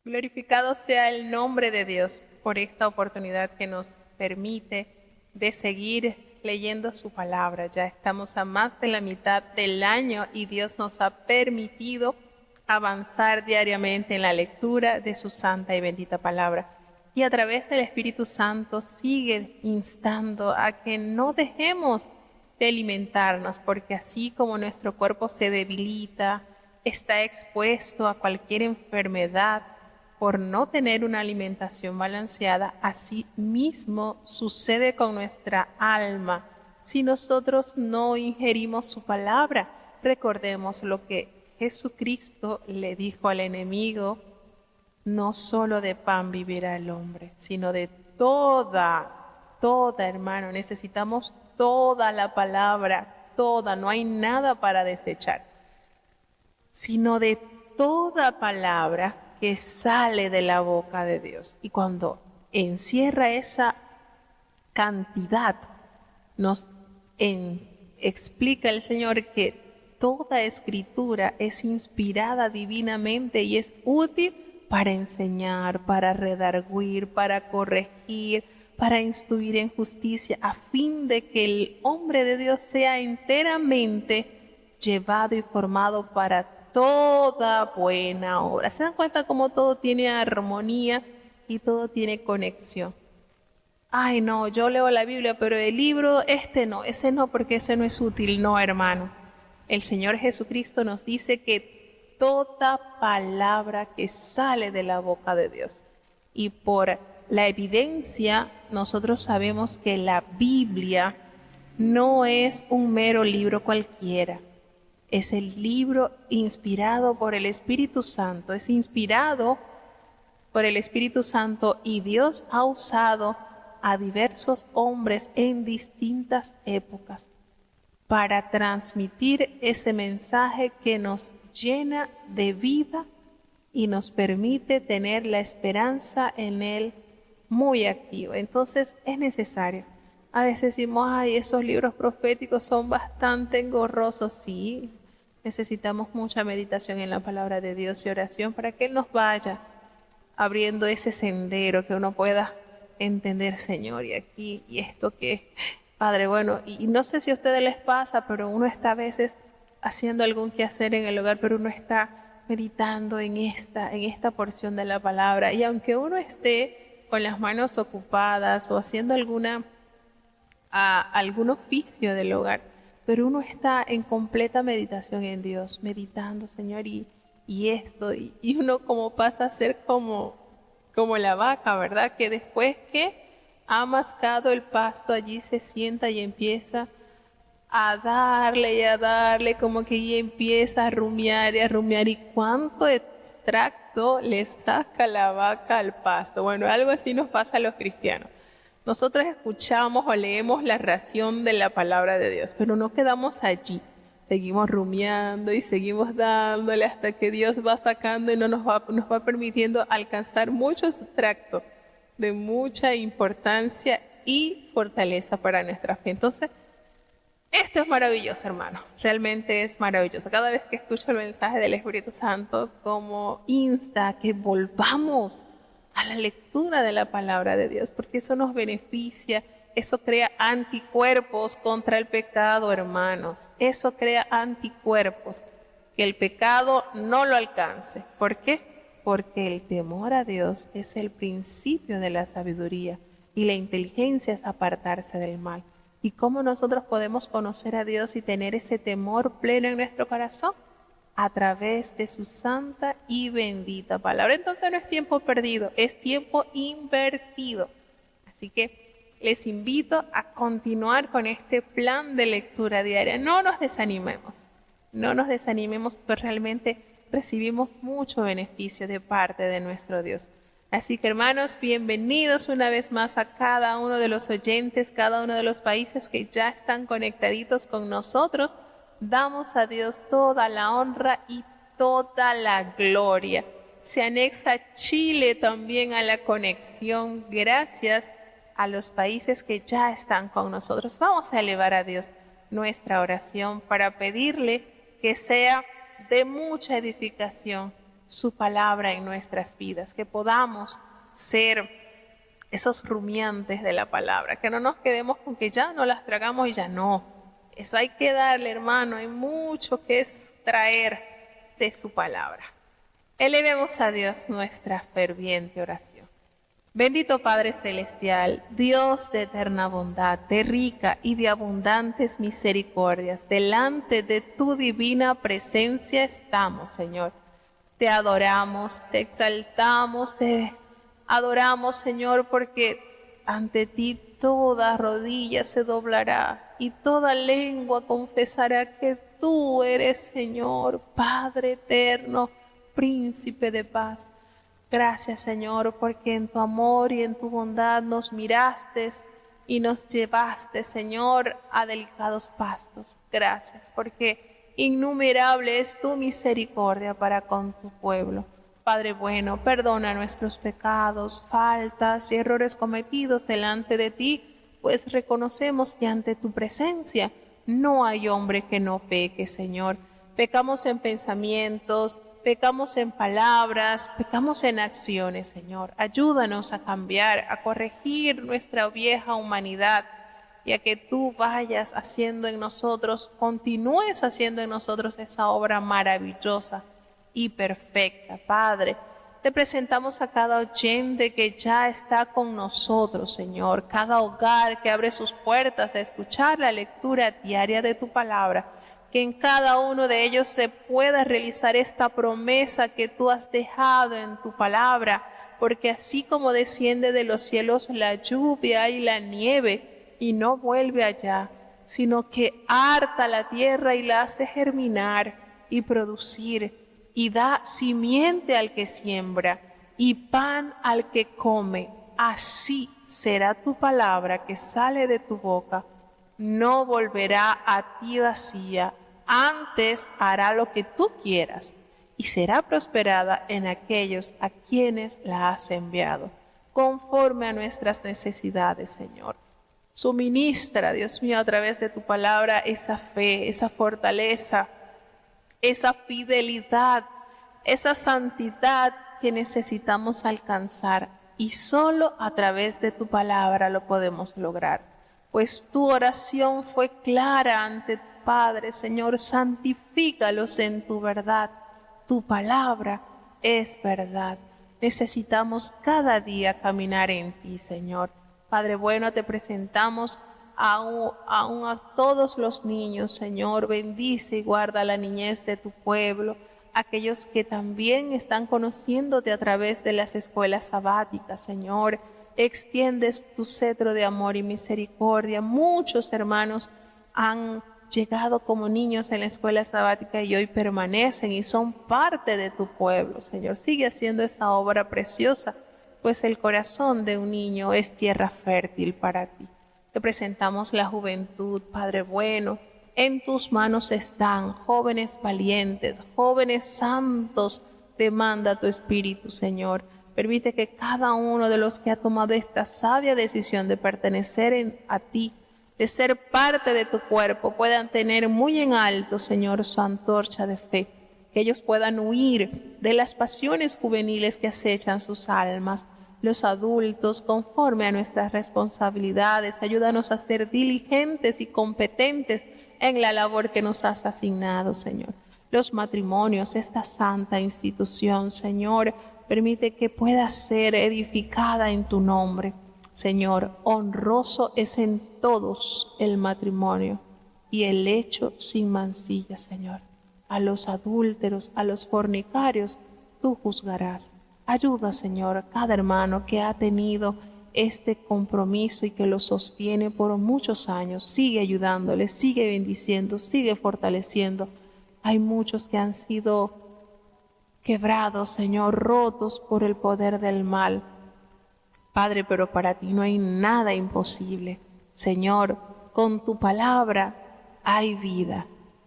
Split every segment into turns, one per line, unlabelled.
Glorificado sea el nombre de Dios por esta oportunidad que nos permite de seguir leyendo su palabra. Ya estamos a más de la mitad del año y Dios nos ha permitido avanzar diariamente en la lectura de su santa y bendita palabra. Y a través del Espíritu Santo sigue instando a que no dejemos de alimentarnos, porque así como nuestro cuerpo se debilita, está expuesto a cualquier enfermedad, por no tener una alimentación balanceada, así mismo sucede con nuestra alma. Si nosotros no ingerimos su palabra, recordemos lo que Jesucristo le dijo al enemigo: no solo de pan vivirá el hombre, sino de toda, hermano. Necesitamos toda la palabra, toda, no hay nada para desechar, sino de toda palabra que sale de la boca de Dios. Y cuando encierra esa cantidad, nos explica el Señor que toda escritura es inspirada divinamente y es útil para enseñar, para redarguir, para corregir, para instruir en justicia, a fin de que el hombre de Dios sea enteramente llevado y formado para toda buena obra. ¿Se dan cuenta cómo todo tiene armonía y todo tiene conexión? Ay, no, yo leo la Biblia, pero el libro, ese no, porque ese no es útil. No, hermano. El Señor Jesucristo nos dice que toda palabra que sale de la boca de Dios. Y por la evidencia, nosotros sabemos que la Biblia no es un mero libro cualquiera. Es el libro inspirado por el Espíritu Santo. Es inspirado por el Espíritu Santo y Dios ha usado a diversos hombres en distintas épocas para transmitir ese mensaje que nos llena de vida y nos permite tener la esperanza en Él muy activa. Entonces es necesario. A veces decimos, ay, esos libros proféticos son bastante engorrosos. Sí, necesitamos mucha meditación en la palabra de Dios y oración para que Él nos vaya abriendo ese sendero, que uno pueda entender, Señor, y aquí, y esto que, Padre, bueno, y no sé si a ustedes les pasa, pero uno está a veces haciendo algún quehacer en el hogar, pero uno está meditando en esta porción de la palabra, y aunque uno esté con las manos ocupadas o haciendo algún oficio del hogar, pero uno está en completa meditación en Dios, meditando, Señor, y uno como pasa a ser como la vaca, ¿verdad? Que después que ha mascado el pasto, allí se sienta y empieza a darle, como que ya empieza a rumiar y a rumiar. ¿Y cuánto extracto le saca la vaca al pasto? Bueno, algo así nos pasa a los cristianos. Nosotros escuchamos o leemos la ración de la palabra de Dios, pero no quedamos allí. Seguimos rumiando y seguimos dándole hasta que Dios va sacando y nos va permitiendo alcanzar mucho extracto de mucha importancia y fortaleza para nuestra fe. Entonces, esto es maravilloso, hermano. Realmente es maravilloso. Cada vez que escucho el mensaje del Espíritu Santo, como insta a que volvamos a la lectura de la palabra de Dios, porque eso nos beneficia, eso crea anticuerpos contra el pecado, hermanos. Eso crea anticuerpos, que el pecado no lo alcance. ¿Por qué? Porque el temor a Dios es el principio de la sabiduría y la inteligencia es apartarse del mal. ¿Y cómo nosotros podemos conocer a Dios y tener ese temor pleno en nuestro corazón? A través de su santa y bendita palabra. Entonces no es tiempo perdido, es tiempo invertido. Así que les invito a continuar con este plan de lectura diaria. No nos desanimemos porque realmente recibimos mucho beneficio de parte de nuestro Dios. Así que, hermanos, bienvenidos una vez más a cada uno de los oyentes, cada uno de los países que ya están conectaditos con nosotros. Damos a Dios toda la honra y toda la gloria. Se anexa Chile también a la conexión, gracias a los países que ya están con nosotros. Vamos a elevar a Dios nuestra oración para pedirle que sea de mucha edificación su palabra en nuestras vidas, que podamos ser esos rumiantes de la palabra, que no nos quedemos con que ya no las tragamos y ya no. Eso hay que darle, hermano, hay mucho que extraer de su palabra. Elevemos a Dios nuestra ferviente oración. Bendito Padre Celestial, Dios de eterna bondad, de rica y de abundantes misericordias, delante de tu divina presencia estamos, Señor. Te adoramos, te exaltamos, te adoramos, Señor, porque ante ti toda rodilla se doblará y toda lengua confesará que tú eres, Señor, Padre eterno, Príncipe de paz. Gracias, Señor, porque en tu amor y en tu bondad nos miraste y nos llevaste, Señor, a delicados pastos. Gracias, porque innumerable es tu misericordia para con tu pueblo. Padre bueno, perdona nuestros pecados, faltas y errores cometidos delante de ti, pues reconocemos que ante tu presencia no hay hombre que no peque, Señor. Pecamos en pensamientos, pecamos en palabras, pecamos en acciones, Señor. Ayúdanos a cambiar, a corregir nuestra vieja humanidad y a que tú vayas haciendo en nosotros, continúes haciendo en nosotros esa obra maravillosa y perfecta. Padre, te presentamos a cada oyente que ya está con nosotros, Señor, cada hogar que abre sus puertas a escuchar la lectura diaria de tu palabra, que en cada uno de ellos se pueda realizar esta promesa que tú has dejado en tu palabra, porque así como desciende de los cielos la lluvia y la nieve y no vuelve allá, sino que harta la tierra y la hace germinar y producir, y da simiente al que siembra y pan al que come, así será tu palabra que sale de tu boca. No volverá a ti vacía, antes hará lo que tú quieras y será prosperada en aquellos a quienes la has enviado, conforme a nuestras necesidades, Señor. Suministra, Dios mío, a través de tu palabra esa fe, esa fortaleza, esa fidelidad, esa santidad que necesitamos alcanzar, y solo a través de tu palabra lo podemos lograr. Pues tu oración fue clara ante tu Padre, Señor, santifícalos en tu verdad. Tu palabra es verdad. Necesitamos cada día caminar en ti, Señor. Padre bueno, te presentamos aún a todos los niños, Señor. Bendice y guarda la niñez de tu pueblo, aquellos que también están conociéndote a través de las escuelas sabáticas, Señor. Extiendes tu cetro de amor y misericordia. Muchos hermanos han llegado como niños en la escuela sabática y hoy permanecen y son parte de tu pueblo, Señor. Sigue haciendo esa obra preciosa, pues el corazón de un niño es tierra fértil para ti. Te presentamos la juventud, Padre bueno. En tus manos están jóvenes valientes, jóvenes santos. Te manda tu Espíritu, Señor. Permite que cada uno de los que ha tomado esta sabia decisión de pertenecer a ti, de ser parte de tu cuerpo, puedan tener muy en alto, Señor, su antorcha de fe. Que ellos puedan huir de las pasiones juveniles que acechan sus almas. Los adultos, conforme a nuestras responsabilidades, ayúdanos a ser diligentes y competentes en la labor que nos has asignado, Señor. Los matrimonios, esta santa institución, Señor, permite que pueda ser edificada en tu nombre. Señor, honroso es en todos el matrimonio y el lecho sin mancilla, Señor. A los adúlteros, a los fornicarios, tú juzgarás. Ayuda, Señor, a cada hermano que ha tenido este compromiso y que lo sostiene por muchos años. Sigue ayudándole, sigue bendiciendo, sigue fortaleciendo. Hay muchos que han sido quebrados, Señor, rotos por el poder del mal. Padre, pero para ti no hay nada imposible. Señor, con tu palabra hay vida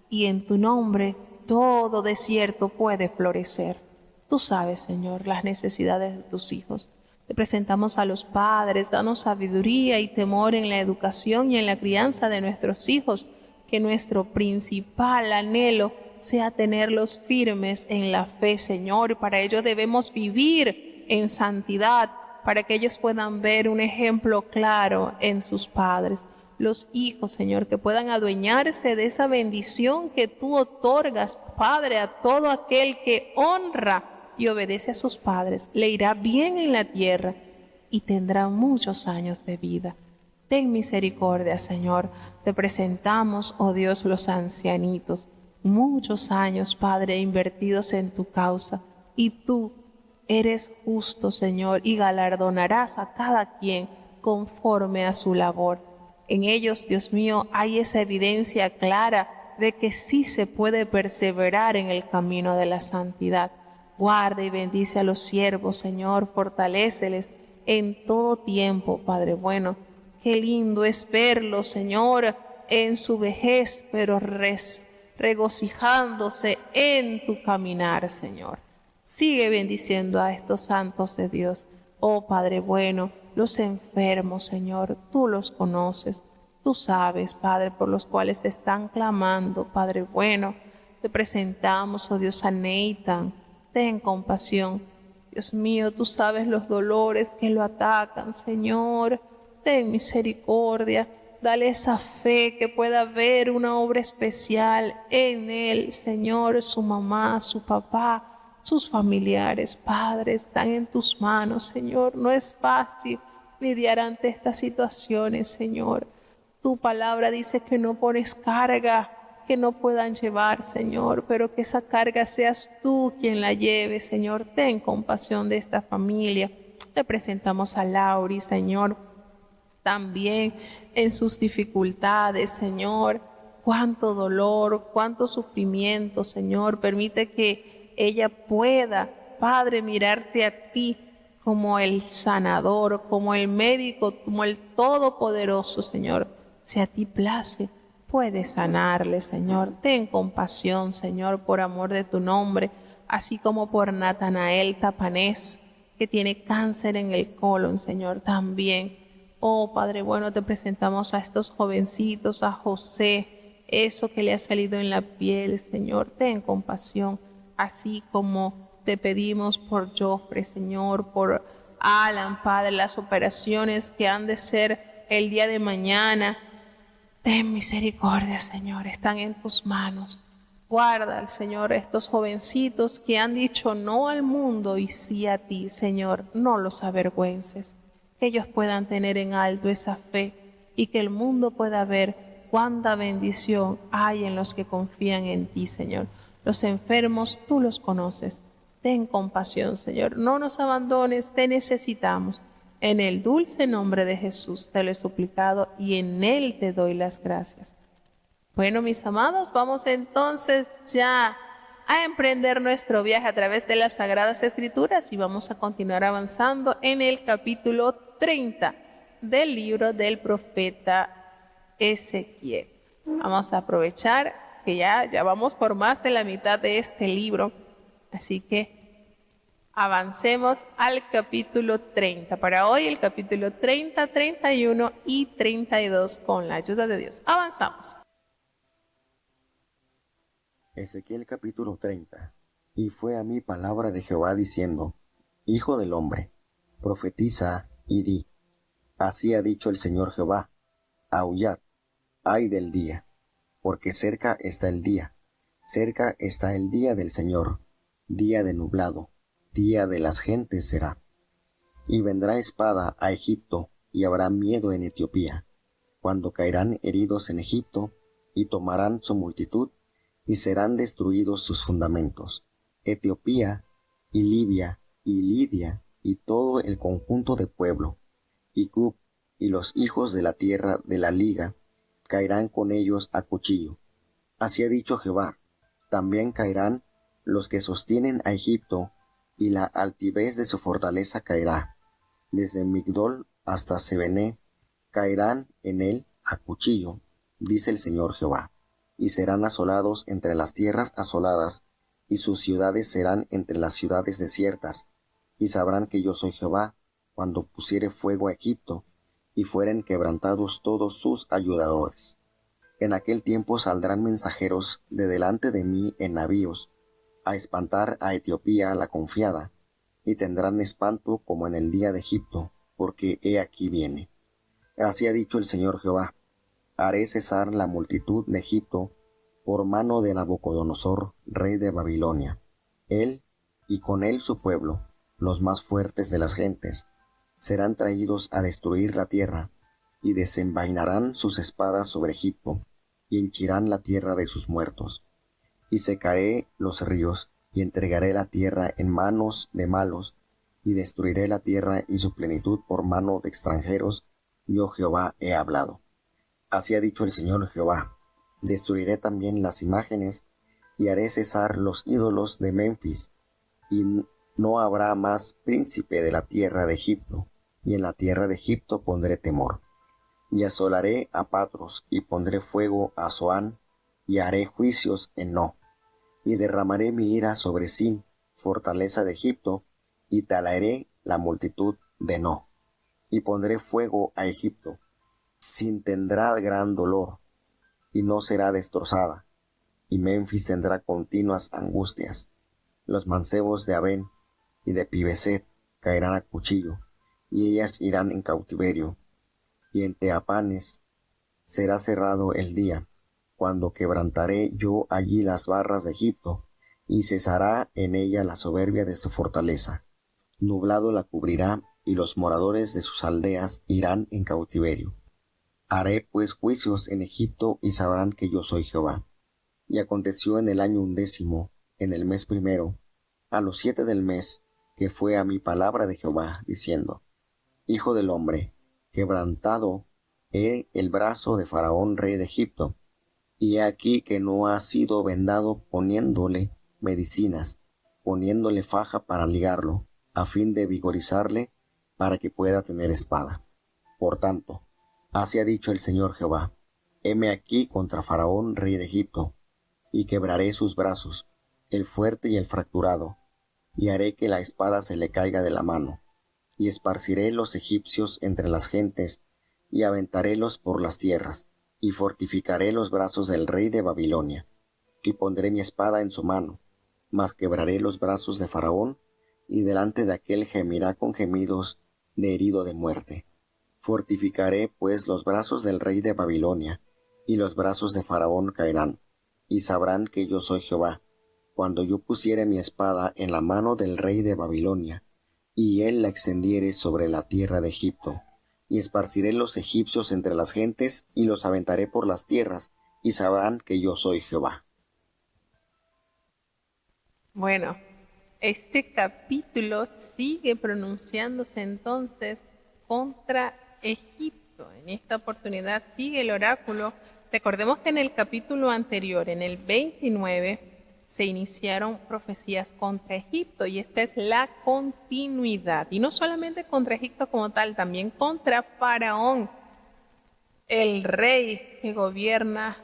y en tu nombre todo desierto puede florecer. Tú sabes, Señor, las necesidades de tus hijos. Te presentamos a los padres, danos sabiduría y temor en la educación y en la crianza de nuestros hijos, que nuestro principal anhelo sea tenerlos firmes en la fe, Señor. Y para ello debemos vivir en santidad, para que ellos puedan ver un ejemplo claro en sus padres. Los hijos, Señor, que puedan adueñarse de esa bendición que tú otorgas, Padre, a todo aquel que honra y obedece a sus padres. Le irá bien en la tierra y tendrá muchos años de vida. Ten misericordia, Señor. Te presentamos, oh Dios, los ancianitos. Muchos años, Padre, invertidos en tu causa. Y tú eres justo, Señor, y galardonarás a cada quien conforme a su labor. En ellos, Dios mío, hay esa evidencia clara de que sí se puede perseverar en el camino de la santidad. Guarda y bendice a los siervos, Señor, fortaléceles en todo tiempo, Padre bueno. Qué lindo es verlos, Señor, en su vejez, pero regocijándose en tu caminar, Señor. Sigue bendiciendo a estos santos de Dios. Oh Padre bueno, los enfermos, Señor, tú los conoces. Tú sabes, Padre, por los cuales te están clamando, Padre bueno. Te presentamos, oh Dios, a Nathan. Ten compasión. Dios mío, tú sabes los dolores que lo atacan, Señor. Ten misericordia. Dale esa fe que pueda ver una obra especial en él, Señor. Su mamá, su papá, sus familiares, padres, están en tus manos, Señor. No es fácil lidiar ante estas situaciones, Señor. Tu palabra dice que no pones carga que no puedan llevar, Señor, pero que esa carga seas tú quien la lleve, Señor. Ten compasión de esta familia. Le presentamos a Lauri, Señor, también en sus dificultades, Señor. Cuánto dolor, cuánto sufrimiento, Señor. Permite que ella pueda, Padre, mirarte a ti como el sanador, como el médico, como el todopoderoso, Señor. Si a ti place, puedes sanarle, Señor. Ten compasión, Señor, por amor de tu nombre, así como por Natanael Tapanés, que tiene cáncer en el colon, Señor, también. Oh, Padre bueno, te presentamos a estos jovencitos, a José, eso que le ha salido en la piel, Señor. Ten compasión, así como te pedimos por Jofre, Señor, por Alan, Padre, las operaciones que han de ser el día de mañana. Ten misericordia, Señor, están en tus manos. Guarda, Señor, a estos jovencitos que han dicho no al mundo y sí a ti, Señor. No los avergüences. Que ellos puedan tener en alto esa fe y que el mundo pueda ver cuánta bendición hay en los que confían en ti, Señor. Los enfermos, tú los conoces. Ten compasión, Señor. No nos abandones, te necesitamos. En el dulce nombre de Jesús te lo he suplicado y en Él te doy las gracias. Bueno, mis amados, vamos entonces ya a emprender nuestro viaje a través de las Sagradas Escrituras y vamos a continuar avanzando en el capítulo 30 del libro del profeta Ezequiel. Vamos a aprovechar que ya vamos por más de la mitad de este libro, así que avancemos al capítulo 30. Para hoy el capítulo 30, 31 y 32 con la ayuda de Dios. Avanzamos.
Ezequiel capítulo 30. Y fue a mí palabra de Jehová diciendo: Hijo del hombre, profetiza y di: Así ha dicho el Señor Jehová: Aullad, ay del día, porque cerca está el día del Señor, día de nublado, día de las gentes será. Y vendrá espada a Egipto, y habrá miedo en Etiopía, cuando caerán heridos en Egipto, y tomarán su multitud, y serán destruidos sus fundamentos. Etiopía, y Libia, y Lidia, y todo el conjunto de pueblo, y Cub, y los hijos de la tierra de la liga, caerán con ellos a cuchillo. Así ha dicho Jehová: también caerán los que sostienen a Egipto, y la altivez de su fortaleza caerá. Desde Migdol hasta Sebené caerán en él a cuchillo, dice el Señor Jehová. Y serán asolados entre las tierras asoladas, y sus ciudades serán entre las ciudades desiertas. Y sabrán que yo soy Jehová, cuando pusiere fuego a Egipto, y fueren quebrantados todos sus ayudadores. En aquel tiempo saldrán mensajeros de delante de mí en navíos, a espantar a Etiopía la confiada, y tendrán espanto como en el día de Egipto, porque he aquí viene. Así ha dicho el Señor Jehová: haré cesar la multitud de Egipto por mano de Nabucodonosor, rey de Babilonia. Él, y con él su pueblo, los más fuertes de las gentes, serán traídos a destruir la tierra, y desenvainarán sus espadas sobre Egipto, y henchirán la tierra de sus muertos. Y secaré los ríos, y entregaré la tierra en manos de malos, y destruiré la tierra y su plenitud por mano de extranjeros. Yo Jehová he hablado. Así ha dicho el Señor Jehová: destruiré también las imágenes, y haré cesar los ídolos de Memphis, y no habrá más príncipe de la tierra de Egipto, y en la tierra de Egipto pondré temor. Y asolaré a Patros, y pondré fuego a Zoán, y haré juicios en No, y derramaré mi ira sobre Sin, fortaleza de Egipto, y talaré la multitud de No, y pondré fuego a Egipto. Sin tendrá gran dolor, y no será destrozada, y Memphis tendrá continuas angustias. Los mancebos de Abén y de Pibeset caerán a cuchillo, y ellas irán en cautiverio. Y en Tehapanes será cerrado el día, cuando quebrantaré yo allí las barras de Egipto, y cesará en ella la soberbia de su fortaleza. Nublado la cubrirá, y los moradores de sus aldeas irán en cautiverio. Haré pues juicios en Egipto, y sabrán que yo soy Jehová. Y aconteció en el año 11, en el mes primero, a los 7 del mes, que fue a mi palabra de Jehová, diciendo: Hijo del hombre, quebrantado he el brazo de Faraón rey de Egipto, y he aquí que no ha sido vendado poniéndole medicinas, poniéndole faja para ligarlo, a fin de vigorizarle, para que pueda tener espada. Por tanto, así ha dicho el Señor Jehová: heme aquí contra Faraón rey de Egipto, y quebraré sus brazos, el fuerte y el fracturado, y haré que la espada se le caiga de la mano, y esparciré los egipcios entre las gentes, y aventarélos por las tierras, y fortificaré los brazos del rey de Babilonia, y pondré mi espada en su mano, mas quebraré los brazos de Faraón, y delante de aquél gemirá con gemidos de herido de muerte. Fortificaré pues los brazos del rey de Babilonia, y los brazos de Faraón caerán, y sabrán que yo soy Jehová, cuando yo pusiere mi espada en la mano del rey de Babilonia, y él la extendiere sobre la tierra de Egipto, y esparciré los egipcios entre las gentes, y los aventaré por las tierras, y sabrán que yo soy Jehová.
Bueno, este capítulo sigue pronunciándose entonces contra Egipto. En esta oportunidad sigue el oráculo. Recordemos que en el capítulo anterior, en el 29, se iniciaron profecías contra Egipto, y esta es la continuidad. Y no solamente contra Egipto como tal, también contra Faraón, el rey que gobierna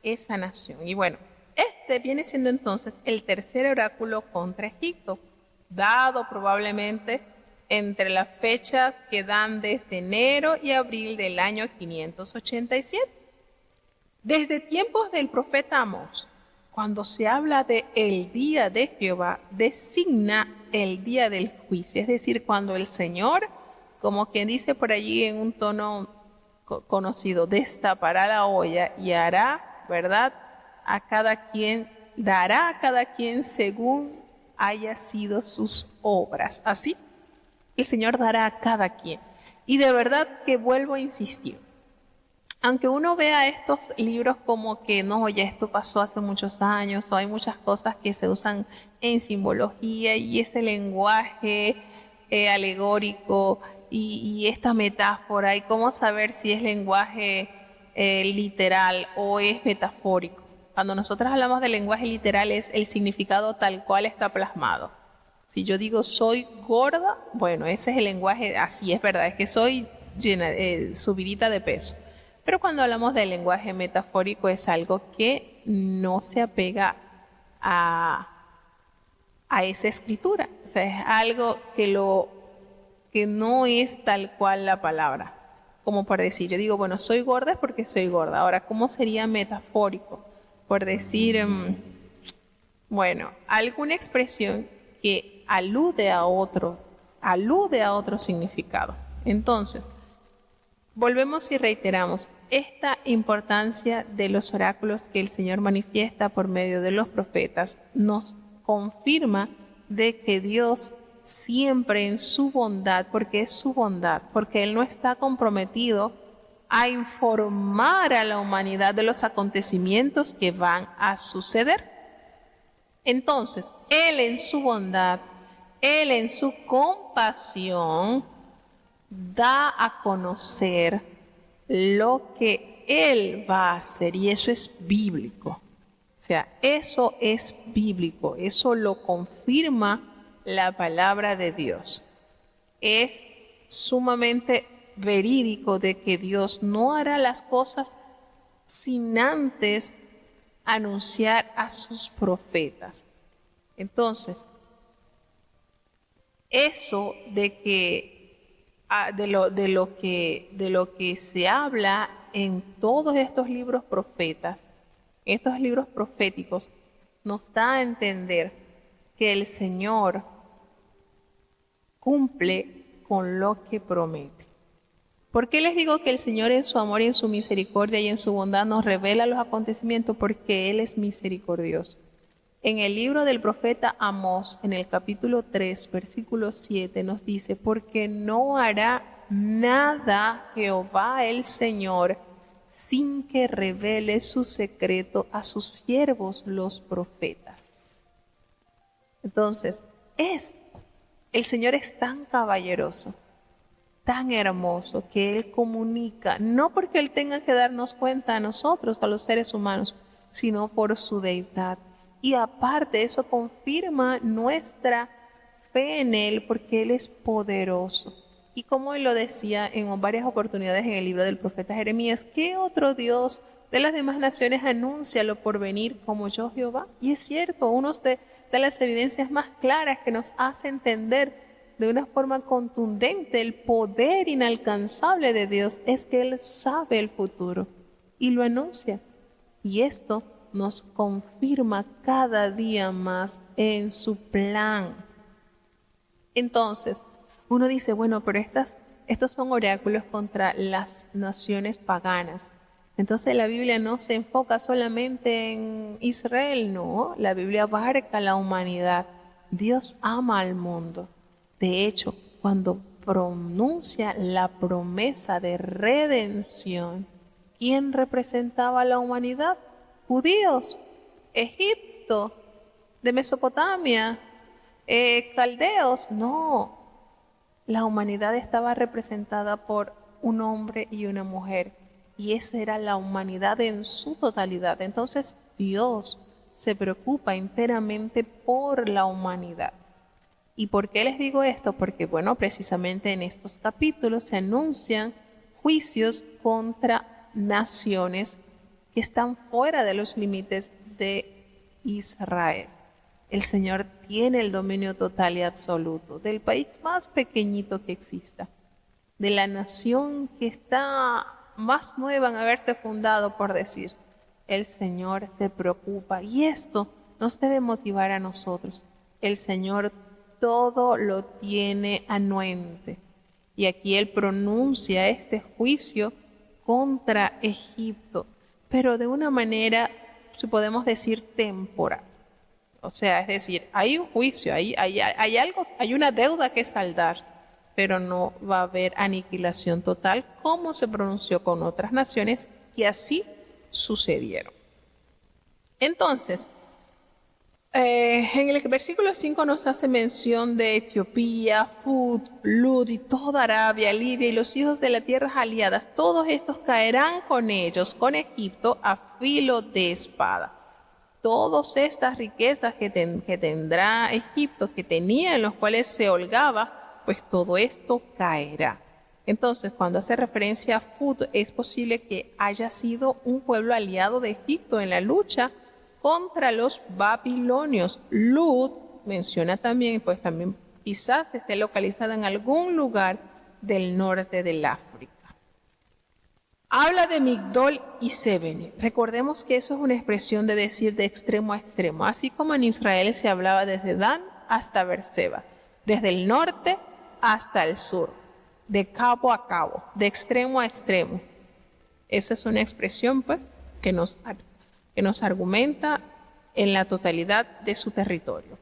esa nación. Y bueno, este viene siendo entonces el tercer oráculo contra Egipto, dado probablemente entre las fechas que dan desde enero y abril del año 587. Desde tiempos del profeta Amós, cuando se habla de el día de Jehová, designa el día del juicio, es decir, cuando el Señor, como quien dice por allí en un tono conocido, destapará la olla y hará, ¿verdad?, dará a cada quien según haya sido sus obras. Así, el Señor dará a cada quien. Y de verdad que vuelvo a insistir, aunque uno vea estos libros como que no, ya esto pasó hace muchos años, o hay muchas cosas que se usan en simbología y ese lenguaje alegórico y esta metáfora, y cómo saber si es lenguaje literal o es metafórico. Cuando nosotros hablamos de lenguaje literal es el significado tal cual está plasmado. Si yo digo soy gorda, bueno, ese es el lenguaje, así es verdad, es que soy subidita de peso. Pero cuando hablamos del lenguaje metafórico es algo que no se apega a esa escritura. O sea, es algo que no es tal cual la palabra. como por decir, yo digo, bueno, soy gorda es porque soy gorda. Ahora, ¿cómo sería metafórico? Por decir, bueno, alguna expresión que alude a otro significado. Entonces, volvemos y reiteramos esta importancia de los oráculos que el Señor manifiesta por medio de los profetas. Nos confirma de que Dios siempre en su bondad, porque es su bondad, porque Él no está comprometido a informar a la humanidad de los acontecimientos que van a suceder. Entonces, Él en su bondad, Él en su compasión, da a conocer lo que Él va a hacer, y eso es bíblico. O sea, eso es bíblico, eso lo confirma la palabra de Dios. Es sumamente verídico de que Dios no hará las cosas sin antes anunciar a sus profetas. Entonces, eso de lo que se habla en todos estos libros estos libros proféticos, nos da a entender que el Señor cumple con lo que promete. ¿Por qué les digo que el Señor en su amor y en su misericordia y en su bondad nos revela los acontecimientos? Porque Él es misericordioso. En el libro del profeta Amós, en el capítulo 3, versículo 7, nos dice, porque no hará nada Jehová el Señor sin que revele su secreto a sus siervos los profetas. Entonces, el Señor es tan caballeroso, tan hermoso, que Él comunica, no porque Él tenga que darnos cuenta a nosotros, a los seres humanos, sino por su deidad. Y aparte eso confirma nuestra fe en Él, porque Él es poderoso. Y como Él lo decía en varias oportunidades en el libro del profeta Jeremías, ¿qué otro Dios de las demás naciones anuncia lo porvenir como yo, Jehová? Y es cierto, una de las evidencias más claras que nos hace entender de una forma contundente el poder inalcanzable de Dios es que Él sabe el futuro y lo anuncia. Y esto nos confirma cada día más en su plan. Entonces, uno dice, bueno, pero estos son oráculos contra las naciones paganas. Entonces la Biblia no se enfoca solamente en Israel, no. La Biblia abarca la humanidad. Dios ama al mundo. De hecho, cuando pronuncia la promesa de redención, ¿quién representaba a la humanidad? Judíos, Egipto, de Mesopotamia, caldeos. No, la humanidad estaba representada por un hombre y una mujer, y esa era la humanidad en su totalidad. Entonces Dios se preocupa enteramente por la humanidad. ¿Y por qué les digo esto? Porque, bueno, precisamente en estos capítulos se anuncian juicios contra naciones que están fuera de los límites de Israel. El Señor tiene el dominio total y absoluto del país más pequeñito que exista, de la nación que está más nueva en haberse fundado, por decir. El Señor se preocupa, y esto nos debe motivar a nosotros. El Señor todo lo tiene anuente, y aquí Él pronuncia este juicio contra Egipto, pero de una manera, si podemos decir, temporal. O sea, es decir, hay un juicio, hay algo, hay una deuda que saldar, pero no va a haber aniquilación total, como se pronunció con otras naciones, que así sucedieron. Entonces, en el versículo 5 nos hace mención de Etiopía, Fut, Lud y toda Arabia, Libia y los hijos de las tierras aliadas. Todos estos caerán con ellos, con Egipto, a filo de espada. Todas estas riquezas que tendrá Egipto, que tenía, en los cuales se holgaba, pues todo esto caerá. Entonces, cuando hace referencia a Fut, es posible que haya sido un pueblo aliado de Egipto en la lucha contra los babilonios. Lud menciona también, pues también quizás esté localizada en algún lugar del norte del África. Habla de Migdol y Seben. Recordemos que eso es una expresión de decir de extremo a extremo, así como en Israel se hablaba desde Dan hasta Beerseba, desde el norte hasta el sur, de cabo a cabo, de extremo a extremo. Esa es una expresión pues, que nos argumenta en la totalidad de su territorio.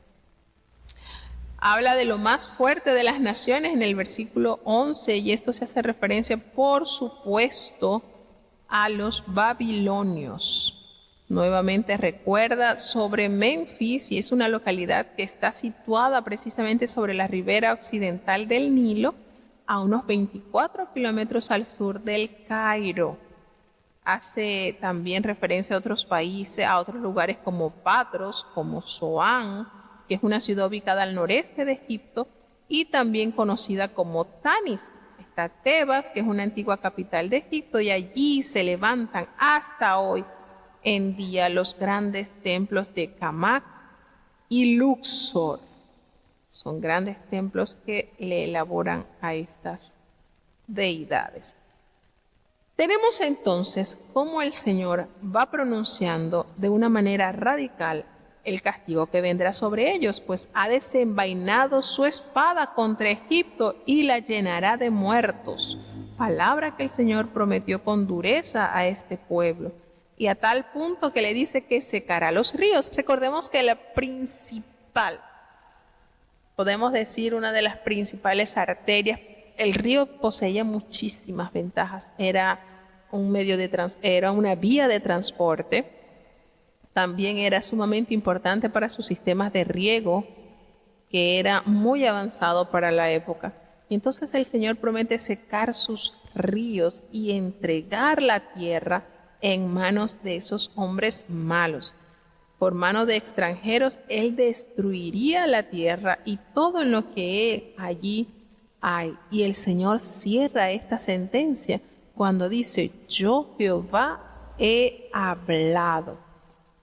Habla de lo más fuerte de las naciones en el versículo 11, y esto se hace referencia, por supuesto, a los babilonios. Nuevamente recuerda sobre Memphis, y es una localidad que está situada precisamente sobre la ribera occidental del Nilo, a unos 24 kilómetros al sur del Cairo. Hace también referencia a otros países, a otros lugares como Patros, como Zoán, que es una ciudad ubicada al noreste de Egipto, y también conocida como Tanis. Está Tebas, que es una antigua capital de Egipto, y allí se levantan hasta hoy en día los grandes templos de Kamak y Luxor. Son grandes templos que le elaboran a estas deidades. Tenemos entonces cómo el Señor va pronunciando de una manera radical el castigo que vendrá sobre ellos, pues ha desenvainado su espada contra Egipto y la llenará de muertos. Palabra que el Señor prometió con dureza a este pueblo, y a tal punto que le dice que secará los ríos. Recordemos que la principal, podemos decir una de las principales arterias, el río poseía muchísimas ventajas. Era una vía de transporte. También era sumamente importante para sus sistemas de riego, que era muy avanzado para la época. Y entonces el Señor promete secar sus ríos y entregar la tierra en manos de esos hombres malos. Por mano de extranjeros, Él destruiría la tierra y todo en lo que allí hay. Y el Señor cierra esta sentencia cuando dice: yo Jehová he hablado.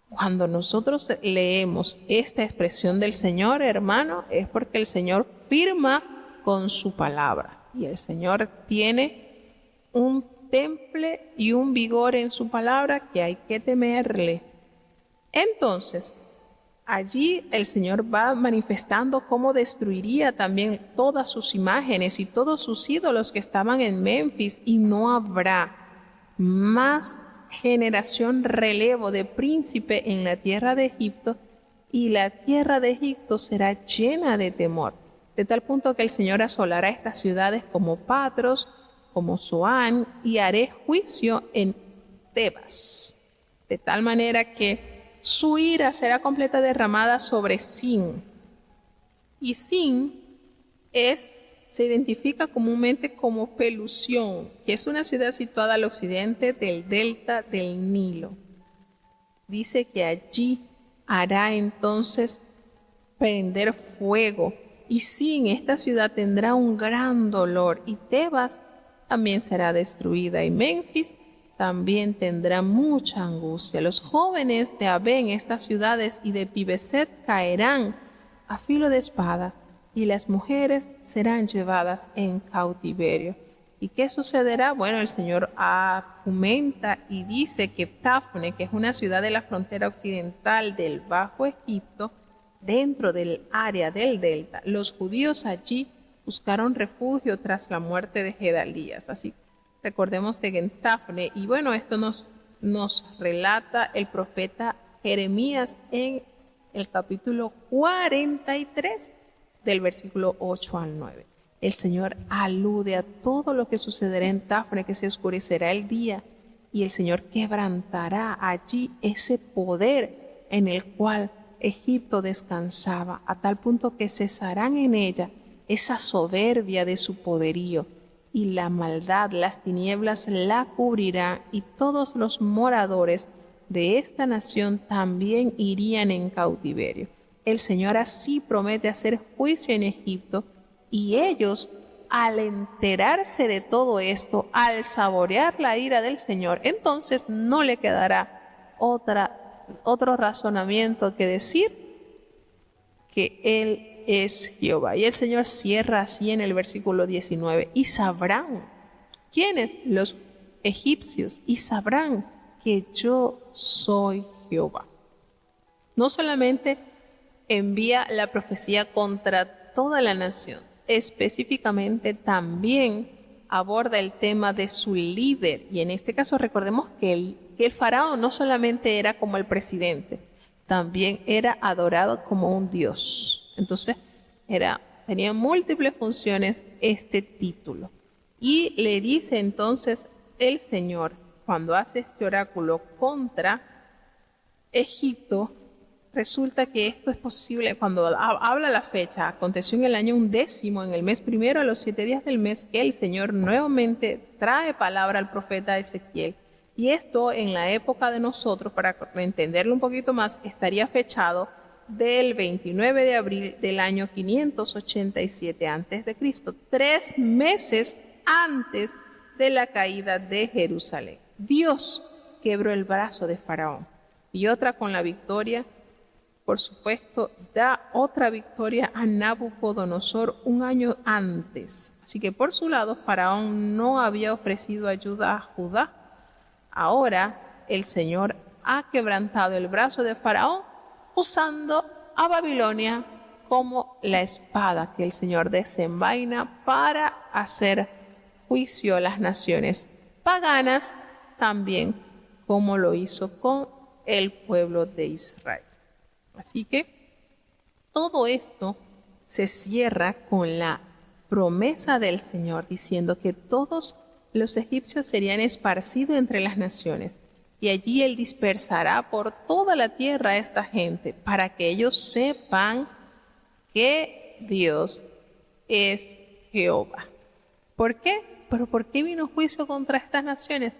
Cuando nosotros leemos esta expresión del Señor, hermano, es porque el Señor firma con su palabra. Y el Señor tiene un temple y un vigor en su palabra que hay que temerle. Entonces, allí el Señor va manifestando cómo destruiría también todas sus imágenes y todos sus ídolos que estaban en Memphis, y no habrá más generación relevo de príncipe en la tierra de Egipto, y la tierra de Egipto será llena de temor, de tal punto que el Señor asolará estas ciudades como Patros, como Zoán, y haré juicio en Tebas, de tal manera que su ira será completa derramada sobre Sin. Y Sin se identifica comúnmente como Pelusión, que es una ciudad situada al occidente del delta del Nilo. Dice que allí hará entonces prender fuego, y Sin, esta ciudad, tendrá un gran dolor, y Tebas también será destruida, y Memphis también tendrá mucha angustia. Los jóvenes de Abén, estas ciudades, y de Pibeset caerán a filo de espada, y las mujeres serán llevadas en cautiverio. ¿Y qué sucederá? Bueno, el Señor argumenta y dice que Tafne, que es una ciudad de la frontera occidental del Bajo Egipto, dentro del área del delta, los judíos allí buscaron refugio tras la muerte de Gedalías. Así recordemos de que en Tafne, y bueno, esto nos relata el profeta Jeremías en el capítulo 43, del versículo 8 al 9. El Señor alude a todo lo que sucederá en Tafne, que se oscurecerá el día, y el Señor quebrantará allí ese poder en el cual Egipto descansaba, a tal punto que cesarán en ella esa soberbia de su poderío, y la maldad, las tinieblas la cubrirán, y todos los moradores de esta nación también irían en cautiverio. El Señor así promete hacer juicio en Egipto, y ellos, al enterarse de todo esto, al saborear la ira del Señor, entonces no le quedará otro razonamiento que decir que Él es Jehová. Y el Señor cierra así en el versículo 19: y sabrán quiénes los egipcios y sabrán que yo soy Jehová. No solamente envía la profecía contra toda la nación, específicamente también aborda el tema de su líder. Y en este caso recordemos que el faraón no solamente era como el presidente, también era adorado como un dios. Entonces tenía múltiples funciones este título. Y le dice entonces el Señor, cuando hace este oráculo contra Egipto, resulta que esto es posible cuando habla la fecha. Aconteció en el año 11, en el mes primero, a los 7 días del mes, que el Señor nuevamente trae palabra al profeta Ezequiel. Y esto en la época de nosotros, para entenderlo un poquito más, estaría fechado del 29 de abril del año 587 a.C., 3 meses antes de la caída de Jerusalén. Dios quebró el brazo de Faraón. Y otra con la victoria, por supuesto, da otra victoria a Nabucodonosor un año antes. Así que por su lado, Faraón no había ofrecido ayuda a Judá. Ahora el Señor ha quebrantado el brazo de Faraón usando a Babilonia como la espada que el Señor desenvaina para hacer juicio a las naciones paganas, también como lo hizo con el pueblo de Israel. Así que todo esto se cierra con la promesa del Señor diciendo que todos los egipcios serían esparcidos entre las naciones y allí Él dispersará por toda la tierra a esta gente para que ellos sepan que Dios es Jehová. ¿Por qué? ¿Pero por qué vino juicio contra estas naciones?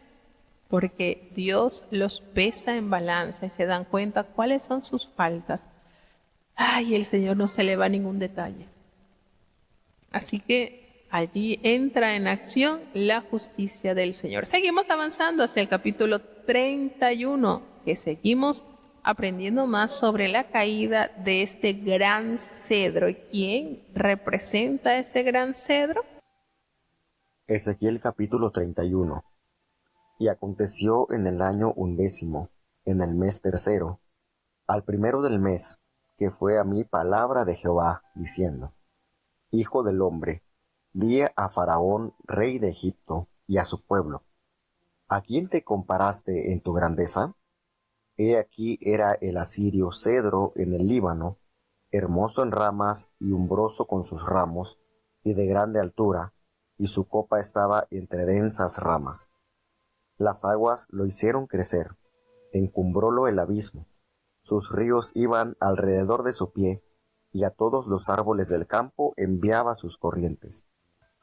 Porque Dios los pesa en balanza y se dan cuenta cuáles son sus faltas. Ay, el Señor no se le va ningún detalle. Así que allí entra en acción la justicia del Señor. Seguimos avanzando hacia el capítulo 31, que seguimos aprendiendo más sobre la caída de este gran cedro. ¿Y quién representa ese gran cedro?
Ezequiel capítulo 31. Y aconteció en el año 11, en el mes tercero, al primero del mes, que fue a mí palabra de Jehová, diciendo: Hijo del hombre, di a Faraón, rey de Egipto, y a su pueblo: ¿A quién te comparaste en tu grandeza? He aquí era el asirio cedro en el Líbano, hermoso en ramas y umbroso con sus ramos, y de grande altura, y su copa estaba entre densas ramas. Las aguas lo hicieron crecer, encumbrólo el abismo. Sus ríos iban alrededor de su pie, y a todos los árboles del campo enviaba sus corrientes.